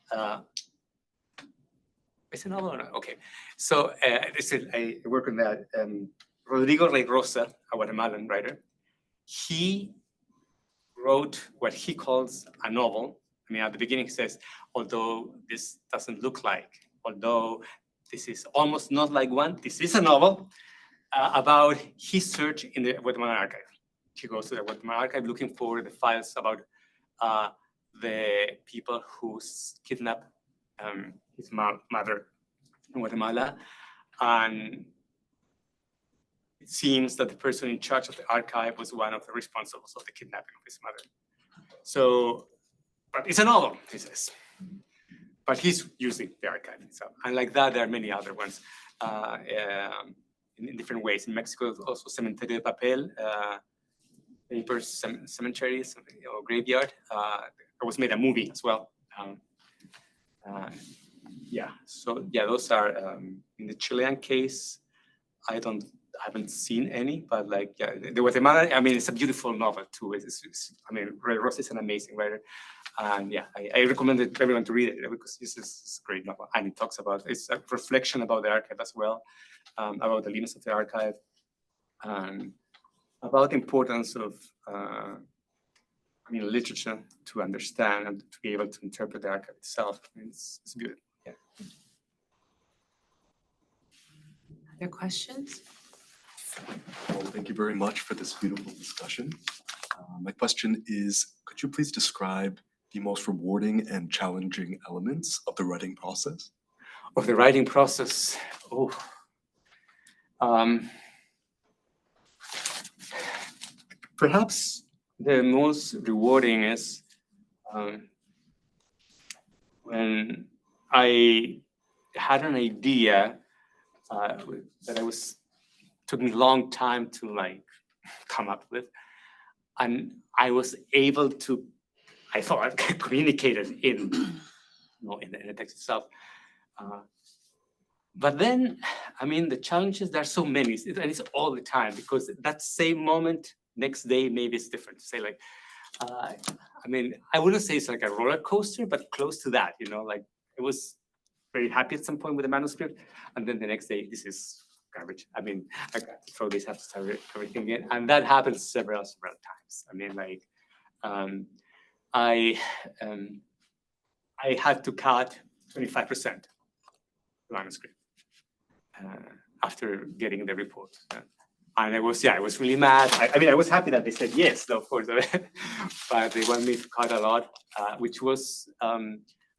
It's a novel or not? Okay. So this is a work on that. Rodrigo Rey Rosa, a Guatemalan writer, he wrote what he calls a novel. I mean, at the beginning he says, although this doesn't look like, although this is almost not like one, this is a novel about his search in the Guatemalan archive. He goes to the Guatemalan archive looking for the files about the people who kidnapped his mother in Guatemala. And it seems that the person in charge of the archive was one of the responsibles of the kidnapping of his mother. So, but it's a novel, he says. But he's using the archive itself. And like that, there are many other ones in different ways. In Mexico, also Cementerio de Papel, papers, cemeteries, graveyard. There was made a movie as well. Yeah, so yeah, those are, in the Chilean case, I haven't seen any, but like, yeah, the Guatemalan, I mean, it's a beautiful novel too. I mean, Ray Ross is an amazing writer. And yeah, I recommend everyone to read it because this is a great novel. And it talks about, it's a reflection about the archive as well, about the limits of the archive, and about the importance of, literature to understand and to be able to interpret the archive itself. I mean, it's beautiful. Yeah. Other questions? Well, thank you very much for this beautiful discussion. My question is, could you please describe the most rewarding and challenging elements of the writing process? Of the writing process, perhaps the most rewarding is when I had an idea that took me a long time to like come up with, and I was able to, I thought I communicated in the text itself. But then, I mean, the challenges, there are so many, and it's all the time, because that same moment, next day, maybe it's different. Say like, I mean, I wouldn't say it's like a roller coaster, but close to that, like it was very happy at some point with the manuscript, and then the next day, this is garbage. I mean, I got to throw this, have to start everything again, and that happens several times. I mean, like, I had to cut 25% the manuscript after getting the report. And I was really mad. I mean, I was happy that they said yes, of course, but they wanted me to cut a lot, which was,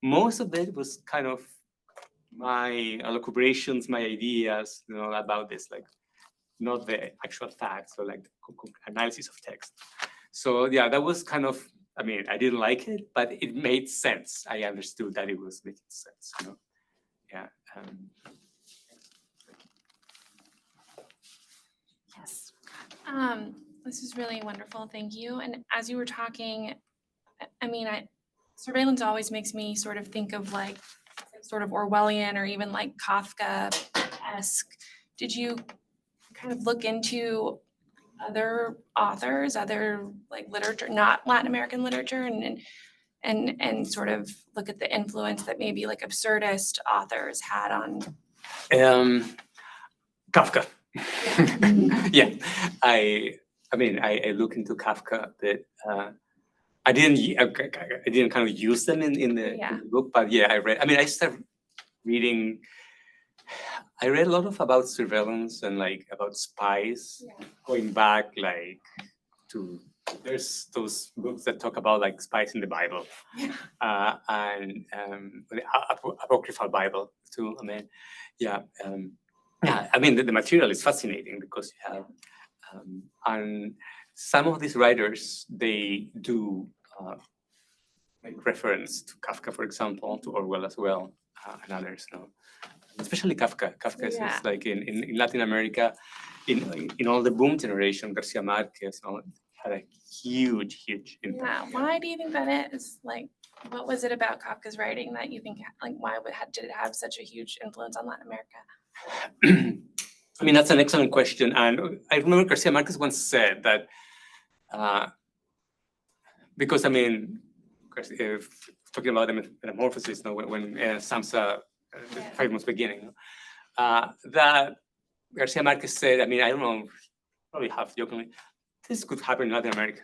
most of it was kind of my elucubrations, my ideas, about this, like, not the actual facts, or like analysis of text. So yeah, that was kind of I mean, I didn't like it, but it made sense. I understood that it was making sense, you know? Yeah. Yes. This is really wonderful. Thank you. And as you were talking, I mean, surveillance always makes me sort of think of like sort of Orwellian or even like Kafka-esque. Did you kind of look into other authors, other like literature, not Latin American literature, and sort of look at the influence that maybe like absurdist authors had on? Kafka. Yeah, I mean, I look into Kafka a bit. I didn't kind of use them in the book, but yeah, I read. I mean, I started reading. I read a lot about surveillance and like about spies, going back like to. There's those books that talk about like spies in the Bible, and the apocryphal Bible too. I mean, yeah. Yeah, I mean, the material is fascinating because you have, and some of these writers, they do make reference to Kafka, for example, to Orwell as well, and others, no? Especially Kafka. Kafka is like in Latin America, in all the boom generation, García Márquez had a huge impact. Yeah, why do you think that is? Like, what was it about Kafka's writing that you think, like, why did it have such a huge influence on Latin America? I mean, that's an excellent question. And I remember Garcia Marquez once said that, because I mean, if talking about the metamorphosis, you know, when Samsa, the famous beginning, that Garcia Marquez said, I mean, I don't know, probably half jokingly, this could happen in Latin America.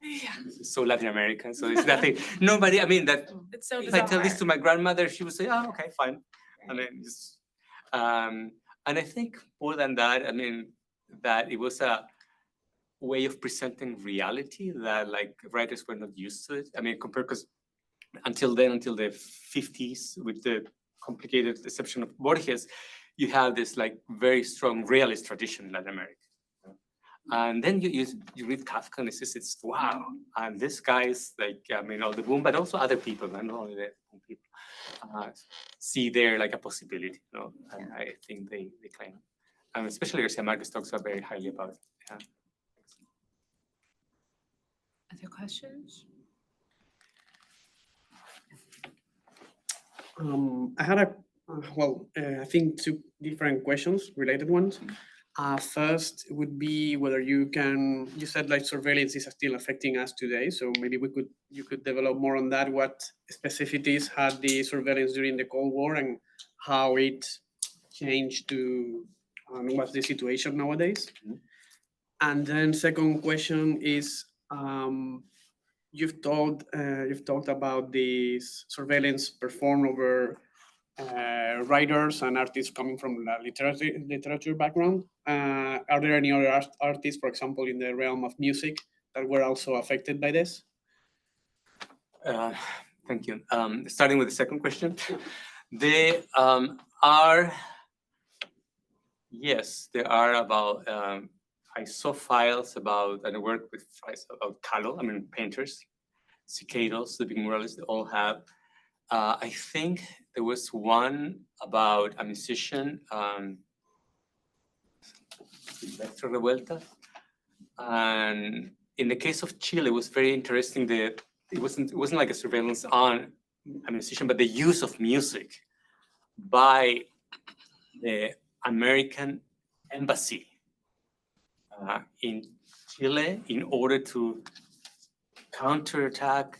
Yeah. This is so Latin American, so it's nothing. Nobody, I mean, that It's so if I tell this bizarre. to my grandmother, she would say, oh, okay, fine. I mean, just, and I think more than that, I mean, that it was a way of presenting reality that like writers were not used to it. I mean, compared, because until then, until the 50s, with the complicated exception of Borges, you have this like very strong realist tradition in Latin America. And then you read Kafka and it's wow. And this guy is like, I mean, all the boom, but also other people, not only the boom people, see there like a possibility, you know, and I think they claim. And especially Garcia Marquez talks very highly about it. Yeah. Other questions? I had I think two different questions, related ones. First would be whether you said like surveillance is still affecting us today. So maybe you could develop more on that. What specificities had the surveillance during the Cold War and how it changed to what's the situation nowadays? Mhm. And then second question is, you've talked about this surveillance performed over writers and artists coming from the literature background. Are there any other artists, for example, in the realm of music that were also affected by this? Thank you. Starting with the second question, there are about, I saw files about, and I worked with files about Kahlo, I mean, painters, Cicados, the big muralists, they all have. I think there was one about a musician, Silvestre Revuelta. And in the case of Chile, it was very interesting that it wasn't like a surveillance on a musician, but the use of music by the American embassy in Chile in order to counterattack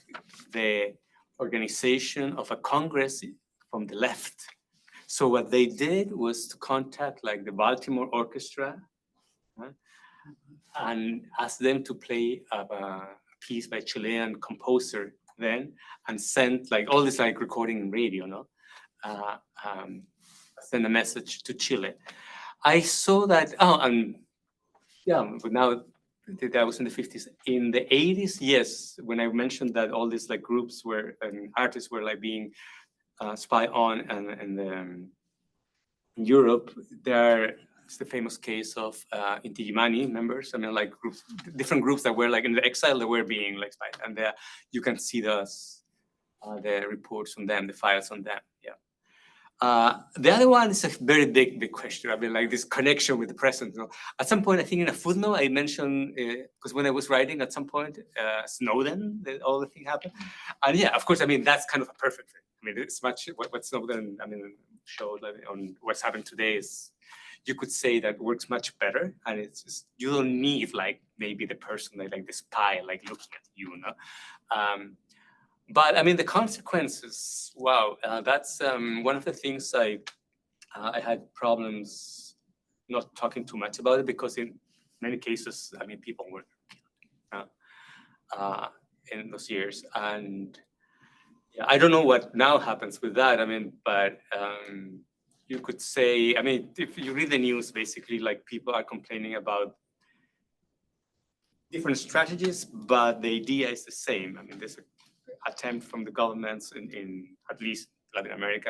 the organization of a Congress from the left. So what they did was to contact like the Baltimore Orchestra and ask them to play a piece by a Chilean composer then, and send like all this like recording in radio, no? Send a message to Chile. I saw that, but now that was in the 50s. In the 80s, yes, when I mentioned that all these like groups were, and artists were like being spied on and in Europe, there it's the famous case of Inti Illimani members. I mean, like groups, different groups that were like in the exile that were being like spied, and there you can see the reports on them, the files on them. Yeah. The other one is a very big question. I mean, like this connection with the present. You know? At some point, I think in a footnote, I mentioned, because when I was writing at some point, Snowden, all the thing happened. And yeah, of course, I mean, that's kind of a perfect thing. I mean, it's much, what Snowden, I mean, showed on what's happened today is, you could say that works much better. And it's just, you don't need like maybe the person, like the spy, like looking at you, you know? But I mean, the consequences, wow, that's one of the things I had problems not talking too much about it, because in many cases, I mean, people were killed in those years. And yeah, I don't know what now happens with that. I mean, but you could say, I mean, if you read the news, basically, like people are complaining about different strategies, but the idea is the same. I mean, there's an attempt from the governments in at least Latin America,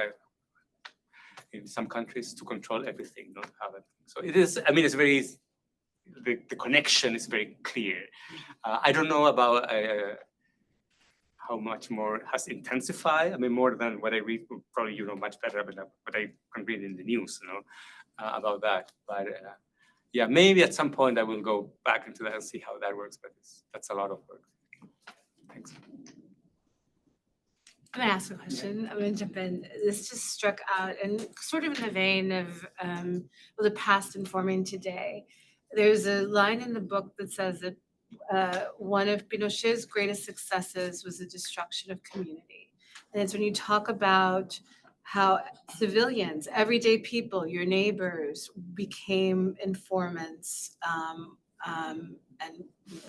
in some countries, to control everything, not have it. So it is, I mean, it's very, the connection is very clear. I don't know about how much more has intensified. I mean, more than what I read, probably you know much better than what I can read in the news, you know, about that. But yeah, maybe at some point I will go back into that and see how that works, but that's a lot of work. Thanks. I'm gonna ask a question. I'm gonna jump in. This just struck out, and sort of in the vein of the past informing today. There's a line in the book that says that one of Pinochet's greatest successes was the destruction of community. And it's when you talk about how civilians, everyday people, your neighbors, became informants and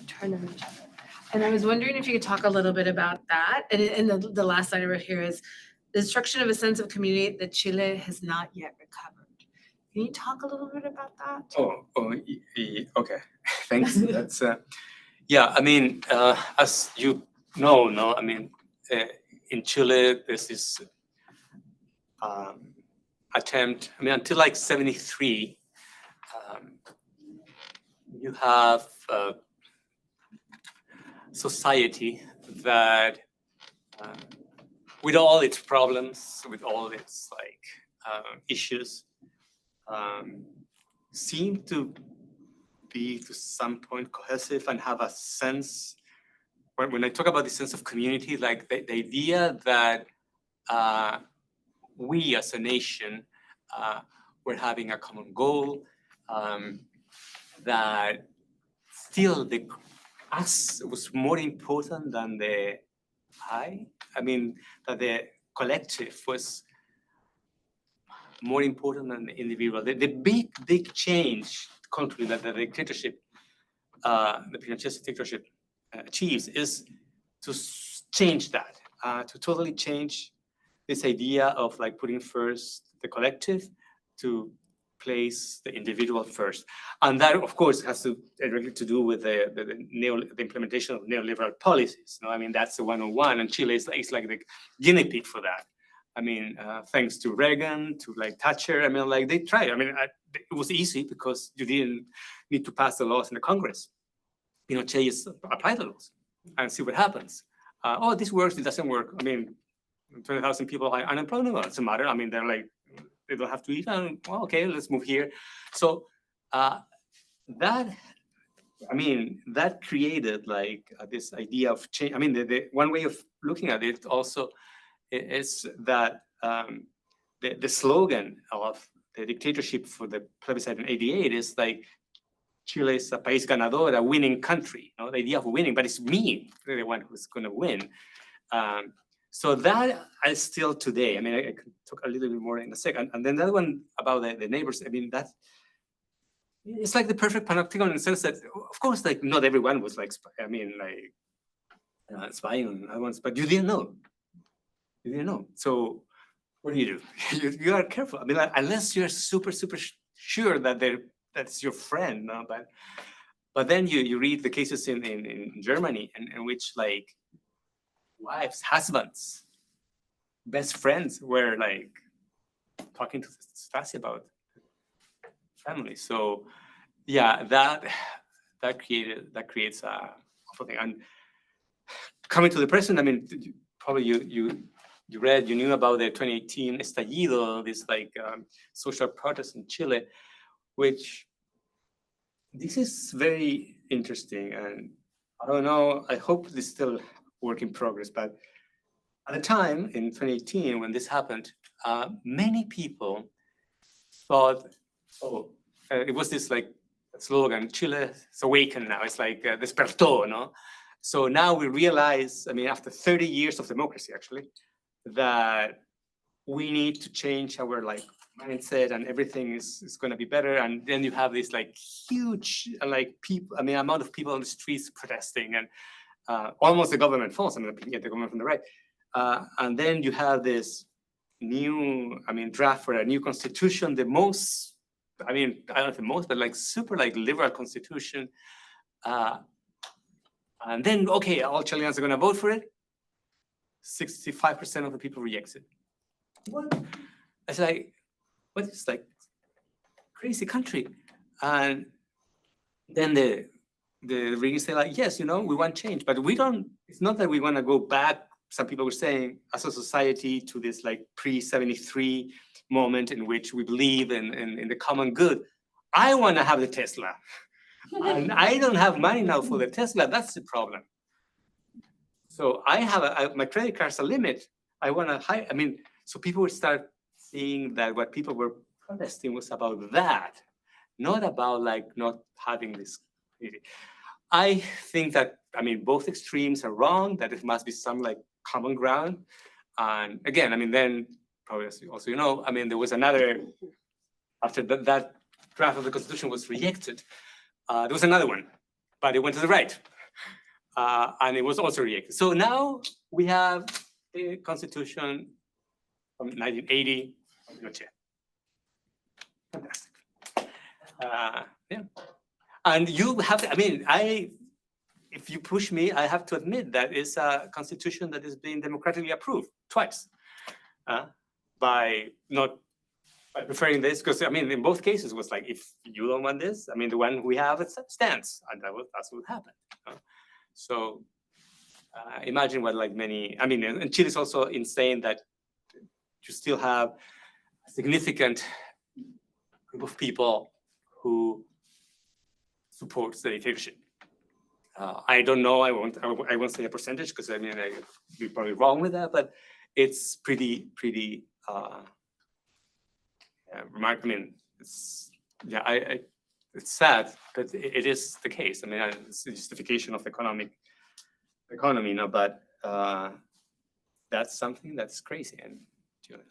turned on each other. And I was wondering if you could talk a little bit about that. And the last line I wrote here is the destruction of a sense of community that Chile has not yet recovered. Can you talk a little bit about that? Okay. Thanks. That's yeah. I mean, as you know, no. I mean, in Chile, there's this attempt. I mean, until like '73, you have society that, with all its problems, with all its like issues, seem to be to some point cohesive and have a sense. When I talk about the sense of community, like the idea that we as a nation were having a common goal, that still the us was more important than the I. I mean, that the collective was more important than the individual. The big change, contrary that the dictatorship, the Pinochet dictatorship achieves, is to change that, to totally change this idea of like putting first the collective, to place the individual first. And that, of course, has to directly to do with the implementation of neoliberal policies. No, I mean, that's the 101, and Chile is like the guinea pig for that. I mean, thanks to Reagan, to like Thatcher, I mean, like they tried. I mean, it was easy because you didn't need to pass the laws in the Congress. Pinochet just apply the laws and see what happens. Oh, this works, it doesn't work. I mean, 20,000 people are unemployed, well, it doesn't matter. I mean, they're like, they don't have to eat, and well, okay, let's move here. So that, I mean, that created like this idea of change. I mean, the one way of looking at it also is that the slogan of the dictatorship for the plebiscite in '88 is like, Chile is a país ganador, a winning country. You know, the idea of winning, but it's me, the one who's going to win. So that is still today. I mean, I could talk a little bit more in a second. And then the other one about the neighbors, I mean, that's, it's like the perfect panopticon in the sense that, of course, like not everyone was like, I mean, like spying on other ones, but you didn't know. You didn't know. So what do? You are careful. I mean, like, unless you're super sure that that's your friend, no? But then you read the cases in Germany in which like wives, husbands, best friends were like talking to Stasi about family. So yeah, that creates a awful thing. And coming to the present, I mean, probably you knew about the 2018 estallido, this like social protest in Chile, which this is very interesting. And I don't know, I hope this is still work in progress, but at the time in 2018, when this happened, many people thought, it was this like slogan, Chile is awakened now. It's like despertó, no? So now we realize, I mean, after 30 years of democracy, actually, that we need to change our like mindset and everything is going to be better. And then you have this like huge like people, I mean, amount of people on the streets protesting and almost the government falls. I mean, the government from the right. And then you have this new, I mean, draft for a new constitution, the most, I mean, I don't know the most, but like super like liberal constitution. And then, okay, all Chileans are going to vote for it. 65% of the people reject it. What? It's like, what is like crazy country? And then the Reaganists say like, yes, you know, we want change, but we don't, it's not that we want to go back. Some people were saying as a society to this like pre-73 moment in which we believe in the common good. I want to have the Tesla. And I don't have money now for the Tesla. That's the problem. So I have my credit card's a limit. I want to hire. I mean, so people would start seeing that what people were protesting was about that, not about like not having this. I think that, I mean, both extremes are wrong, that it must be some like common ground. And again, I mean, then probably also, you know, I mean, there was another, after that draft of the Constitution was rejected, there was another one, but it went to the right. And it was also rejected. So now we have the Constitution from 1980 of Pinochet. Fantastic. Yeah. And you have, I mean, if you push me, I have to admit that it's a constitution that is being democratically approved twice by preferring this, because I mean, in both cases was like, if you don't want this, I mean, the one we have, it stands, and that's what happened. So imagine what like many, I mean, and Chile is also insane that you still have a significant group of people who supports the dictatorship. I don't know, I won't say a percentage, because I mean, I'd be probably wrong with that, but it's pretty remarkable. I mean, it's, yeah, it's sad, but it is the case. I mean, it's the justification of economy, you know, but that's something that's crazy.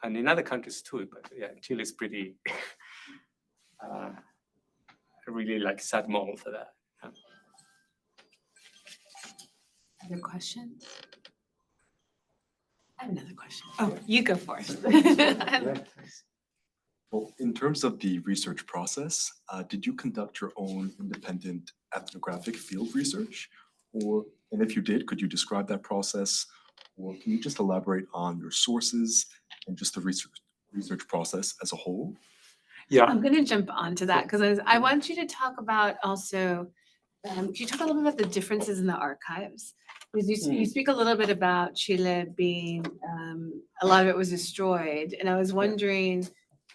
And in other countries too, but yeah, Chile is pretty, really like sad model for that. Other questions? I have another question. Oh, you go first. Well, in terms of the research process, did you conduct your own independent ethnographic field research? And if you did, could you describe that process? Or can you just elaborate on your sources and just the research process as a whole? Yeah. I'm going to jump onto that because I want you to talk about also, can you talk a little bit about the differences in the archives? Because you speak a little bit about Chile being, a lot of it was destroyed. And I was wondering,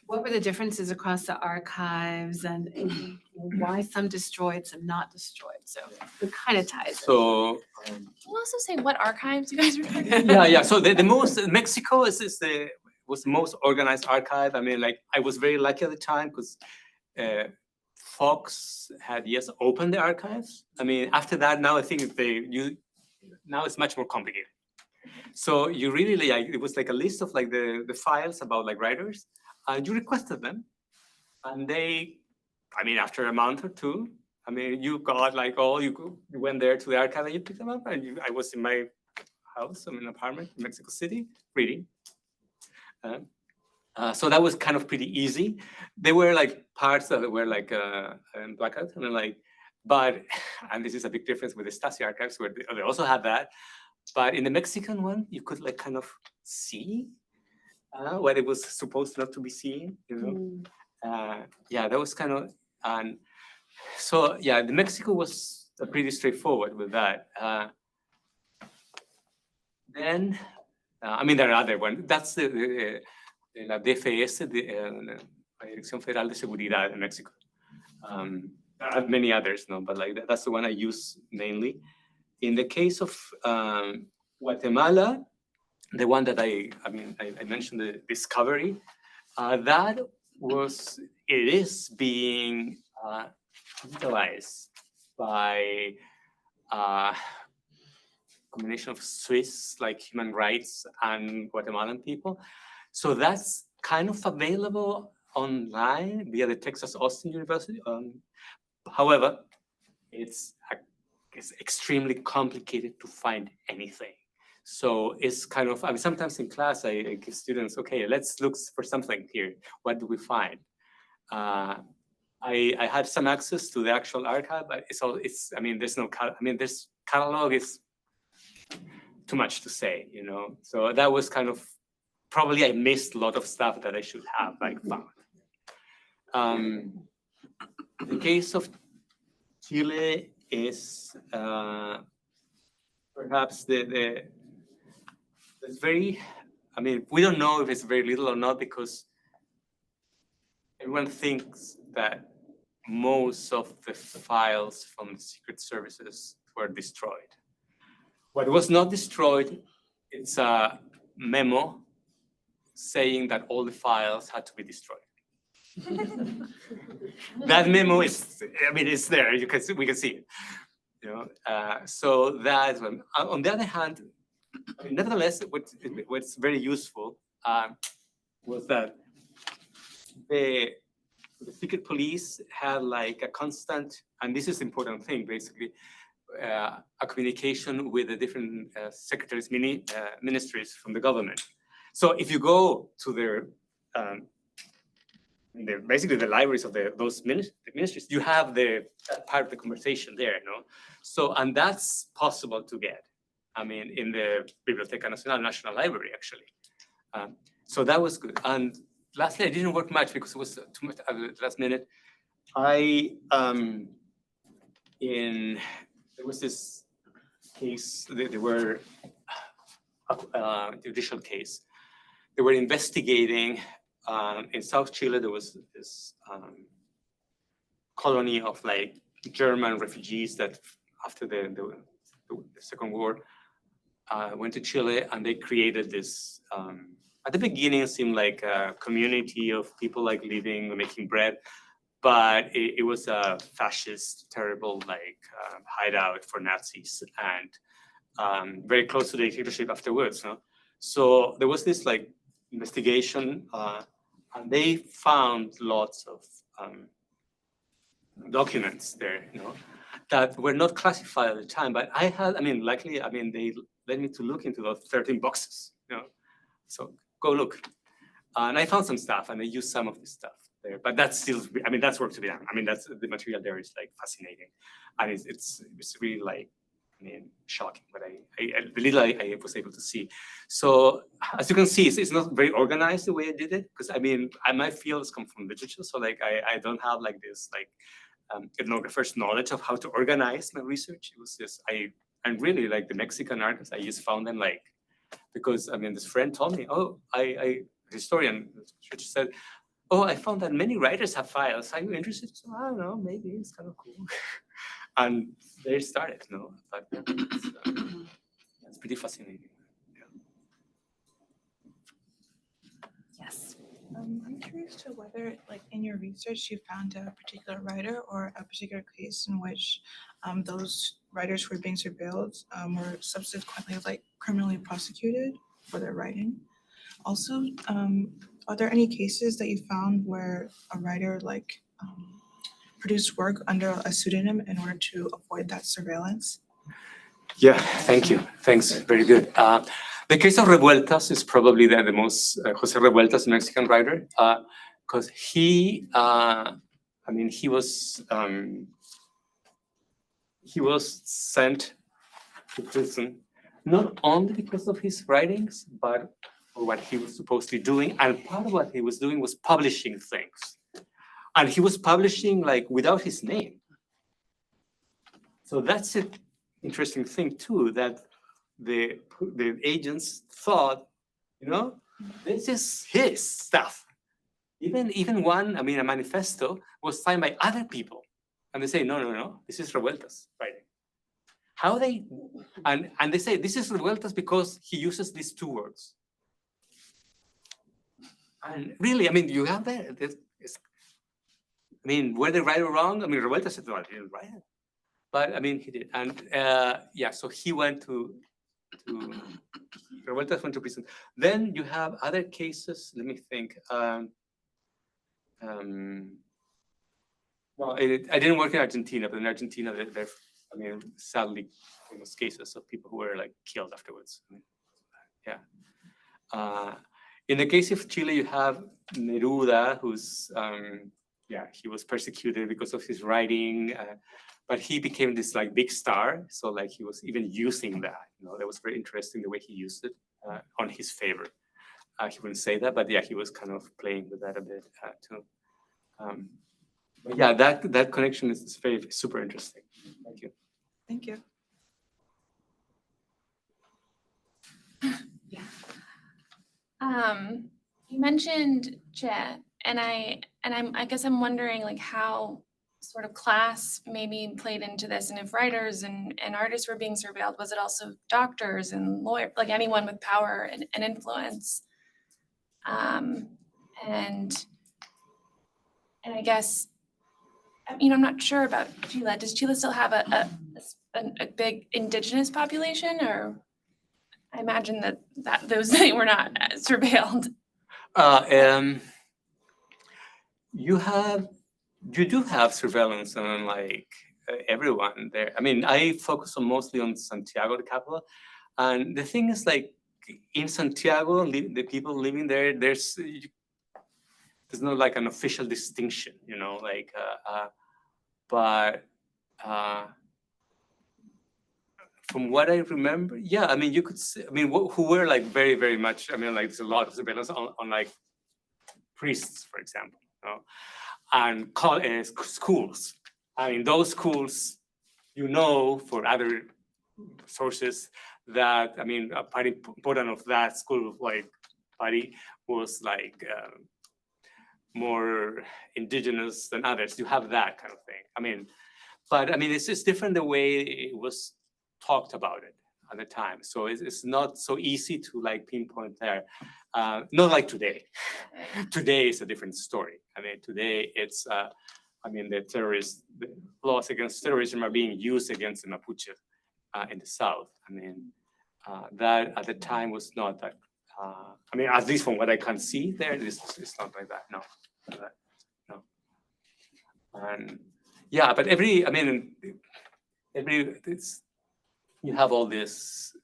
what were the differences across the archives and why some destroyed, some not destroyed? So it kind of ties. So Can you also say what archives you guys were talking about? yeah. So the most, Mexico was the most organized archive. I mean, like I was very lucky at the time because Fox had opened the archives. I mean, after that, now I think now it's much more complicated. So you really like, it was like a list of like the files about like writers, and you requested them, and they, I mean, after a month or two, I mean, you got like you went there to the archive and you picked them up, and I was in my house, in an apartment in Mexico City, reading. So that was kind of pretty easy. There were like parts that were like blackout, and like, but, and this is a big difference with the Stasi archives where they also had that, but in the Mexican one, you could like kind of see what it was supposed not to be seen, you know. yeah, that was kind of, and so yeah, the Mexico was pretty straightforward with that. Then, I mean, there are other ones. That's la DFS, la Dirección Federal de Seguridad in Mexico. There are many others, no, but like that's the one I use mainly. In the case of Guatemala, the one that I mentioned, the discovery, that was, it is being utilized by combination of Swiss, like human rights, and Guatemalan people. So that's kind of available online via the Texas Austin University. However, it's extremely complicated to find anything. So it's kind of, I mean, sometimes in class, I give students, okay, let's look for something here. What do we find? I had some access to the actual archive, but I mean, there's no, this catalog is too much to say, you know? So that was kind of, probably I missed a lot of stuff that I should have like found. The case of Chile is perhaps it's very, I mean, we don't know if it's very little or not because everyone thinks that most of the files from the secret services were destroyed. What was not destroyed, it's a memo saying that all the files had to be destroyed. That memo is, I mean, it's there. You can see, we can see it. You know, so that's one. On the other hand, I mean, nevertheless, what's very useful was that the secret police had like a constant, and this is the important thing, basically, a communication with the different secretaries, ministries from the government. So if you go to their basically the libraries of those ministries, you have that part of the conversation there, no? So, and that's possible to get. I mean, in the Biblioteca Nacional, National Library, actually. So that was good. And lastly, I didn't work much because it was too much at the last minute. There was this case, there were judicial case. They were investigating in South Chile. There was this colony of like German refugees that after the Second War went to Chile, and they created this. At the beginning, it seemed like a community of people like living, making bread, but it was a fascist, terrible like hideout for Nazis, and very close to the dictatorship afterwards. No? So there was this like investigation, and they found lots of documents there, you know, that were not classified at the time. But luckily, they led me to look into those 13 boxes, you know. So go look, and I found some stuff, and I used some of this stuff there. But that's still, that's work to be done. That's the material there is like fascinating, and it's really like. Shocking, but the little I was able to see. So as you can see, it's not very organized the way I did it, because my fields come from literature, so like I don't have like this like ethnographer's knowledge of how to organize my research. It was just and really like the Mexican archives, I just found them like, because this friend told me, oh, historian said, oh, I found that many writers have files. Are you interested? So I don't know, maybe it's kind of cool. And they started, no? But yeah, it's pretty fascinating. Yeah. Yes. I'm curious to whether, like, in your research, you found a particular writer or a particular case in which those writers who were being surveilled were subsequently, like, criminally prosecuted for their writing. Also, are there any cases that you found where a writer, like, produced work under a pseudonym in order to avoid that surveillance? Yeah, thank you. Thanks, very good. The case of Revueltas is probably the most, Jose Revueltas, Mexican writer, because he was sent to prison, not only because of his writings, but for what he was supposedly doing. And part of what he was doing was publishing things. And he was publishing like without his name. So that's an interesting thing too, that the agents thought, you know, this is his stuff. Even one, I mean, a manifesto was signed by other people. And they say, no, this is Revueltas writing. How they, and they say, this is Revueltas because he uses these two words. And really, I mean, you have that. I mean, were they right or wrong? I mean, Revueltas said, well, he didn't write it. But I mean, he did. And yeah, so he went to Revueltas went to prison. Then you have other cases, let me think. Well, I didn't work in Argentina, but in Argentina, there, I mean, sadly, famous cases of people who were like killed afterwards. I mean, yeah. In the case of Chile, you have Neruda, who's, yeah, he was persecuted because of his writing, but he became this like big star. So like he was even using that, you know, that was very interesting the way he used it on his favor. He wouldn't say that, but yeah, he was kind of playing with that a bit too. But yeah, that connection is very super interesting. Thank you. Thank you. You mentioned Che, and I guess I'm wondering like how sort of class maybe played into this, and if writers and artists were being surveilled, was it also doctors and lawyers, like anyone with power and influence? And I guess, you know, I'm not sure about Chile. Does Chile still have a big indigenous population, or I imagine that those were not surveilled. You do have surveillance on like everyone there. I mean, I focus mostly on Santiago, the capital, and the thing is like in Santiago, the people living there, there's not like an official distinction, you know, like, but from what I remember, yeah, I mean, you could say, I mean, who were like very, very much, I mean, like there's a lot of surveillance on like priests, for example, you know, and schools. I mean, those schools, you know, for other sources that, I mean, a part important of that school, like party was like more indigenous than others. You have that kind of thing. I mean, but I mean, it's just different the way it was talked about it at the time. So it's not so easy to like pinpoint there. Not like today. Today is a different story. I mean, today it's, I mean, the laws against terrorism are being used against the Mapuche in the South. I mean, that at the time was not that, I mean, at least from what I can see there, it's not like that, no. No. And yeah, but you have all these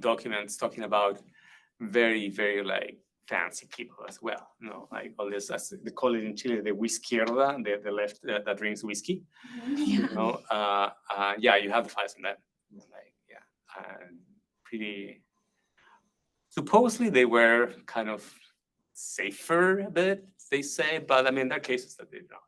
documents talking about very, very like fancy people as well. You know, like all this, as they call it in Chile, the izquierda, the left that drinks whiskey. You know, yeah, you have the files on that. Like, yeah, pretty. Supposedly they were kind of safer a bit, they say, but I mean, there are cases that they don't.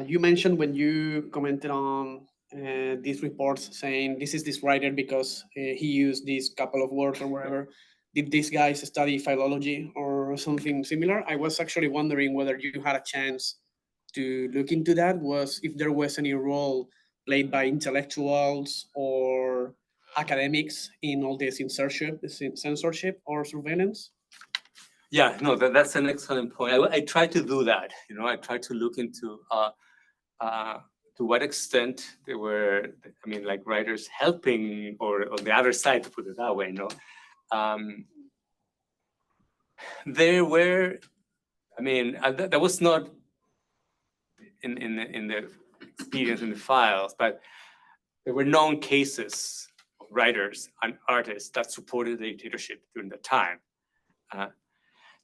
You mentioned when you commented on these reports saying this is this writer because he used these couple of words or whatever. Did these guys study philology or something similar? I was actually wondering whether you had a chance to look into that, if there was any role played by intellectuals or academics in all this censorship or surveillance. Yeah, no, that's an excellent point. I try to do that. You know, I try to look into to what extent there were, I mean, like writers helping, or on the other side, to put it that way. You know, there were, I mean, that was not in the experience in the files, but there were known cases of writers and artists that supported the dictatorship during the time.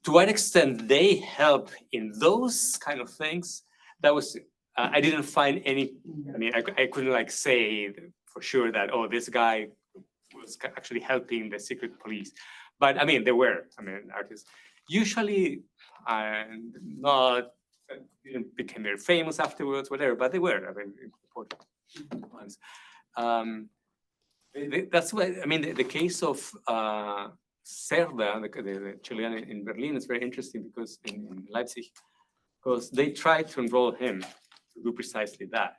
To what extent they help in those kind of things, that was, I didn't find any, I mean, I couldn't like say for sure that, oh, this guy was actually helping the secret police. But I mean, there were, artists. Usually, not didn't become very famous afterwards, whatever. But they were, important ones. That's why the case of Cerda, the Chilean in Berlin, is very interesting because in Leipzig, because they tried to enroll him to do precisely that,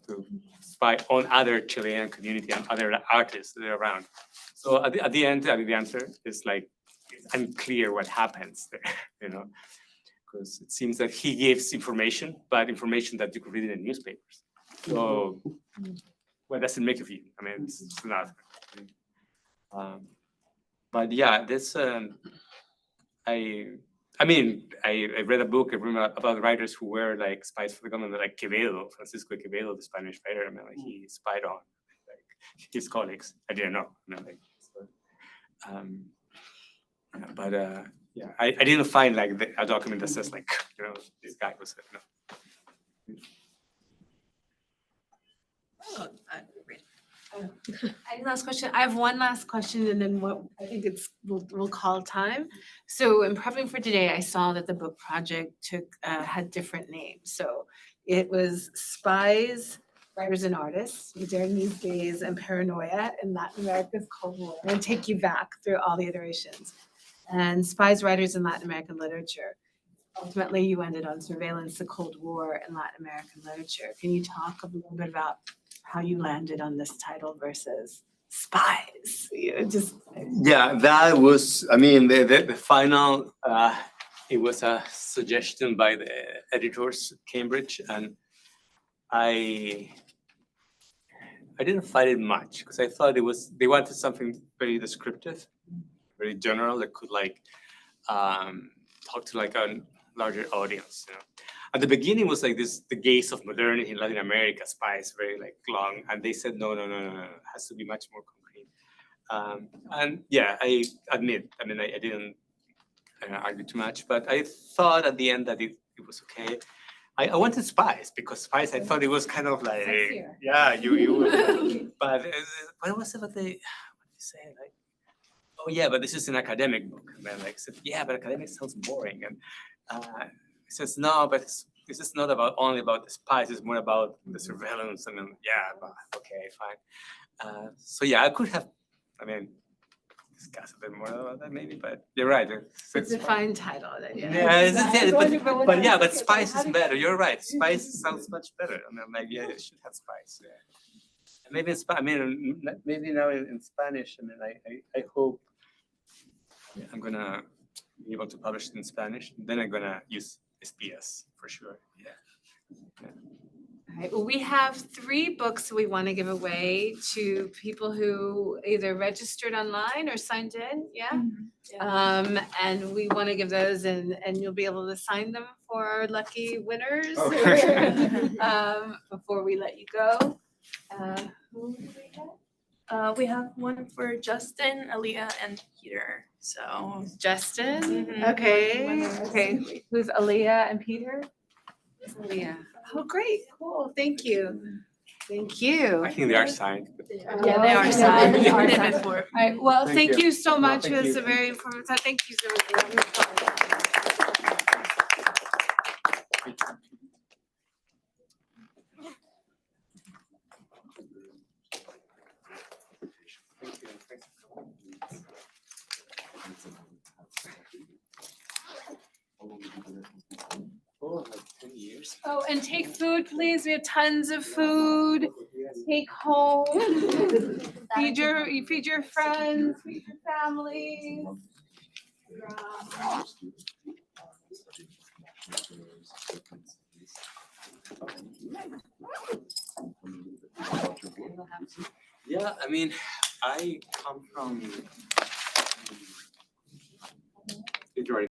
to spy on other Chilean community and other artists that are around. So at the end, the answer is like it's unclear what happens there, because it seems that he gives information, but information that you could read in the newspapers. So what does it make of you? It's not. But yeah, this I read a book about writers who were like spies for the government, like Quevedo, Francisco Quevedo, the Spanish writer. He spied on his colleagues. I didn't know. I didn't find like a document that says like this guy was. Any last question? I have one last question, and then what I think we'll call time. So in prepping for today, I saw that the book project had different names. So it was Spies, Writers and Artists, During These Days, and Paranoia in Latin America's Cold War. I'm going to take you back through all the iterations. And Spies, Writers in Latin American Literature. Ultimately, you ended on Surveillance, the Cold War in Latin American Literature. Can you talk a little bit about how you landed on this title versus Spies? Yeah, that was, the final, it was a suggestion by the editors at Cambridge, and I didn't fight it much because I thought they wanted something very descriptive, very general that could talk to like a larger audience. At the beginning was like the gaze of modernity in Latin America, Spies, very like long, and they said no, it has to be much more concrete. And yeah, I admit, I didn't argue too much, but I thought at the end that it was okay. I wanted Spies because Spies, I thought it was kind of like, yeah, you but what was it? What they say? Like, oh yeah, but this is an academic book. And then said, yeah, but academic sounds boring. And he says, no, but this is not only about the spies, it's more about the surveillance. And then, yeah, but okay, fine. So yeah, I could have, discuss a bit more about that maybe, but you're right. It's a fine title. But Spice is better. You're right. Spice sounds much better. Maybe it should have Spice. Yeah. And maybe maybe now in Spanish. I hope I'm gonna be able to publish it in Spanish. Then I'm gonna use espías for sure. Yeah. All right. Well, we have 3 books we want to give away to people who either registered online or signed in. Yeah. And we want to give those, and you'll be able to sign them for our lucky winners before we let you go. Who do we have? We have one for Justin, Aaliyah, and Peter. So Justin. Mhm. Okay. Who's Aaliyah and Peter? Aaliyah. Oh, great. Cool. Thank you. Thank you. I think they are signed. yeah, they are signed. They are They've signed. been for- All right. Well, Thank thank you. you so No, much. thank It was you. a very informative. Thank you so much. Oh, like 10 years. Oh, and take food, please. We have tons of food. Take home. feed your friends, feed your family. Yeah, I come from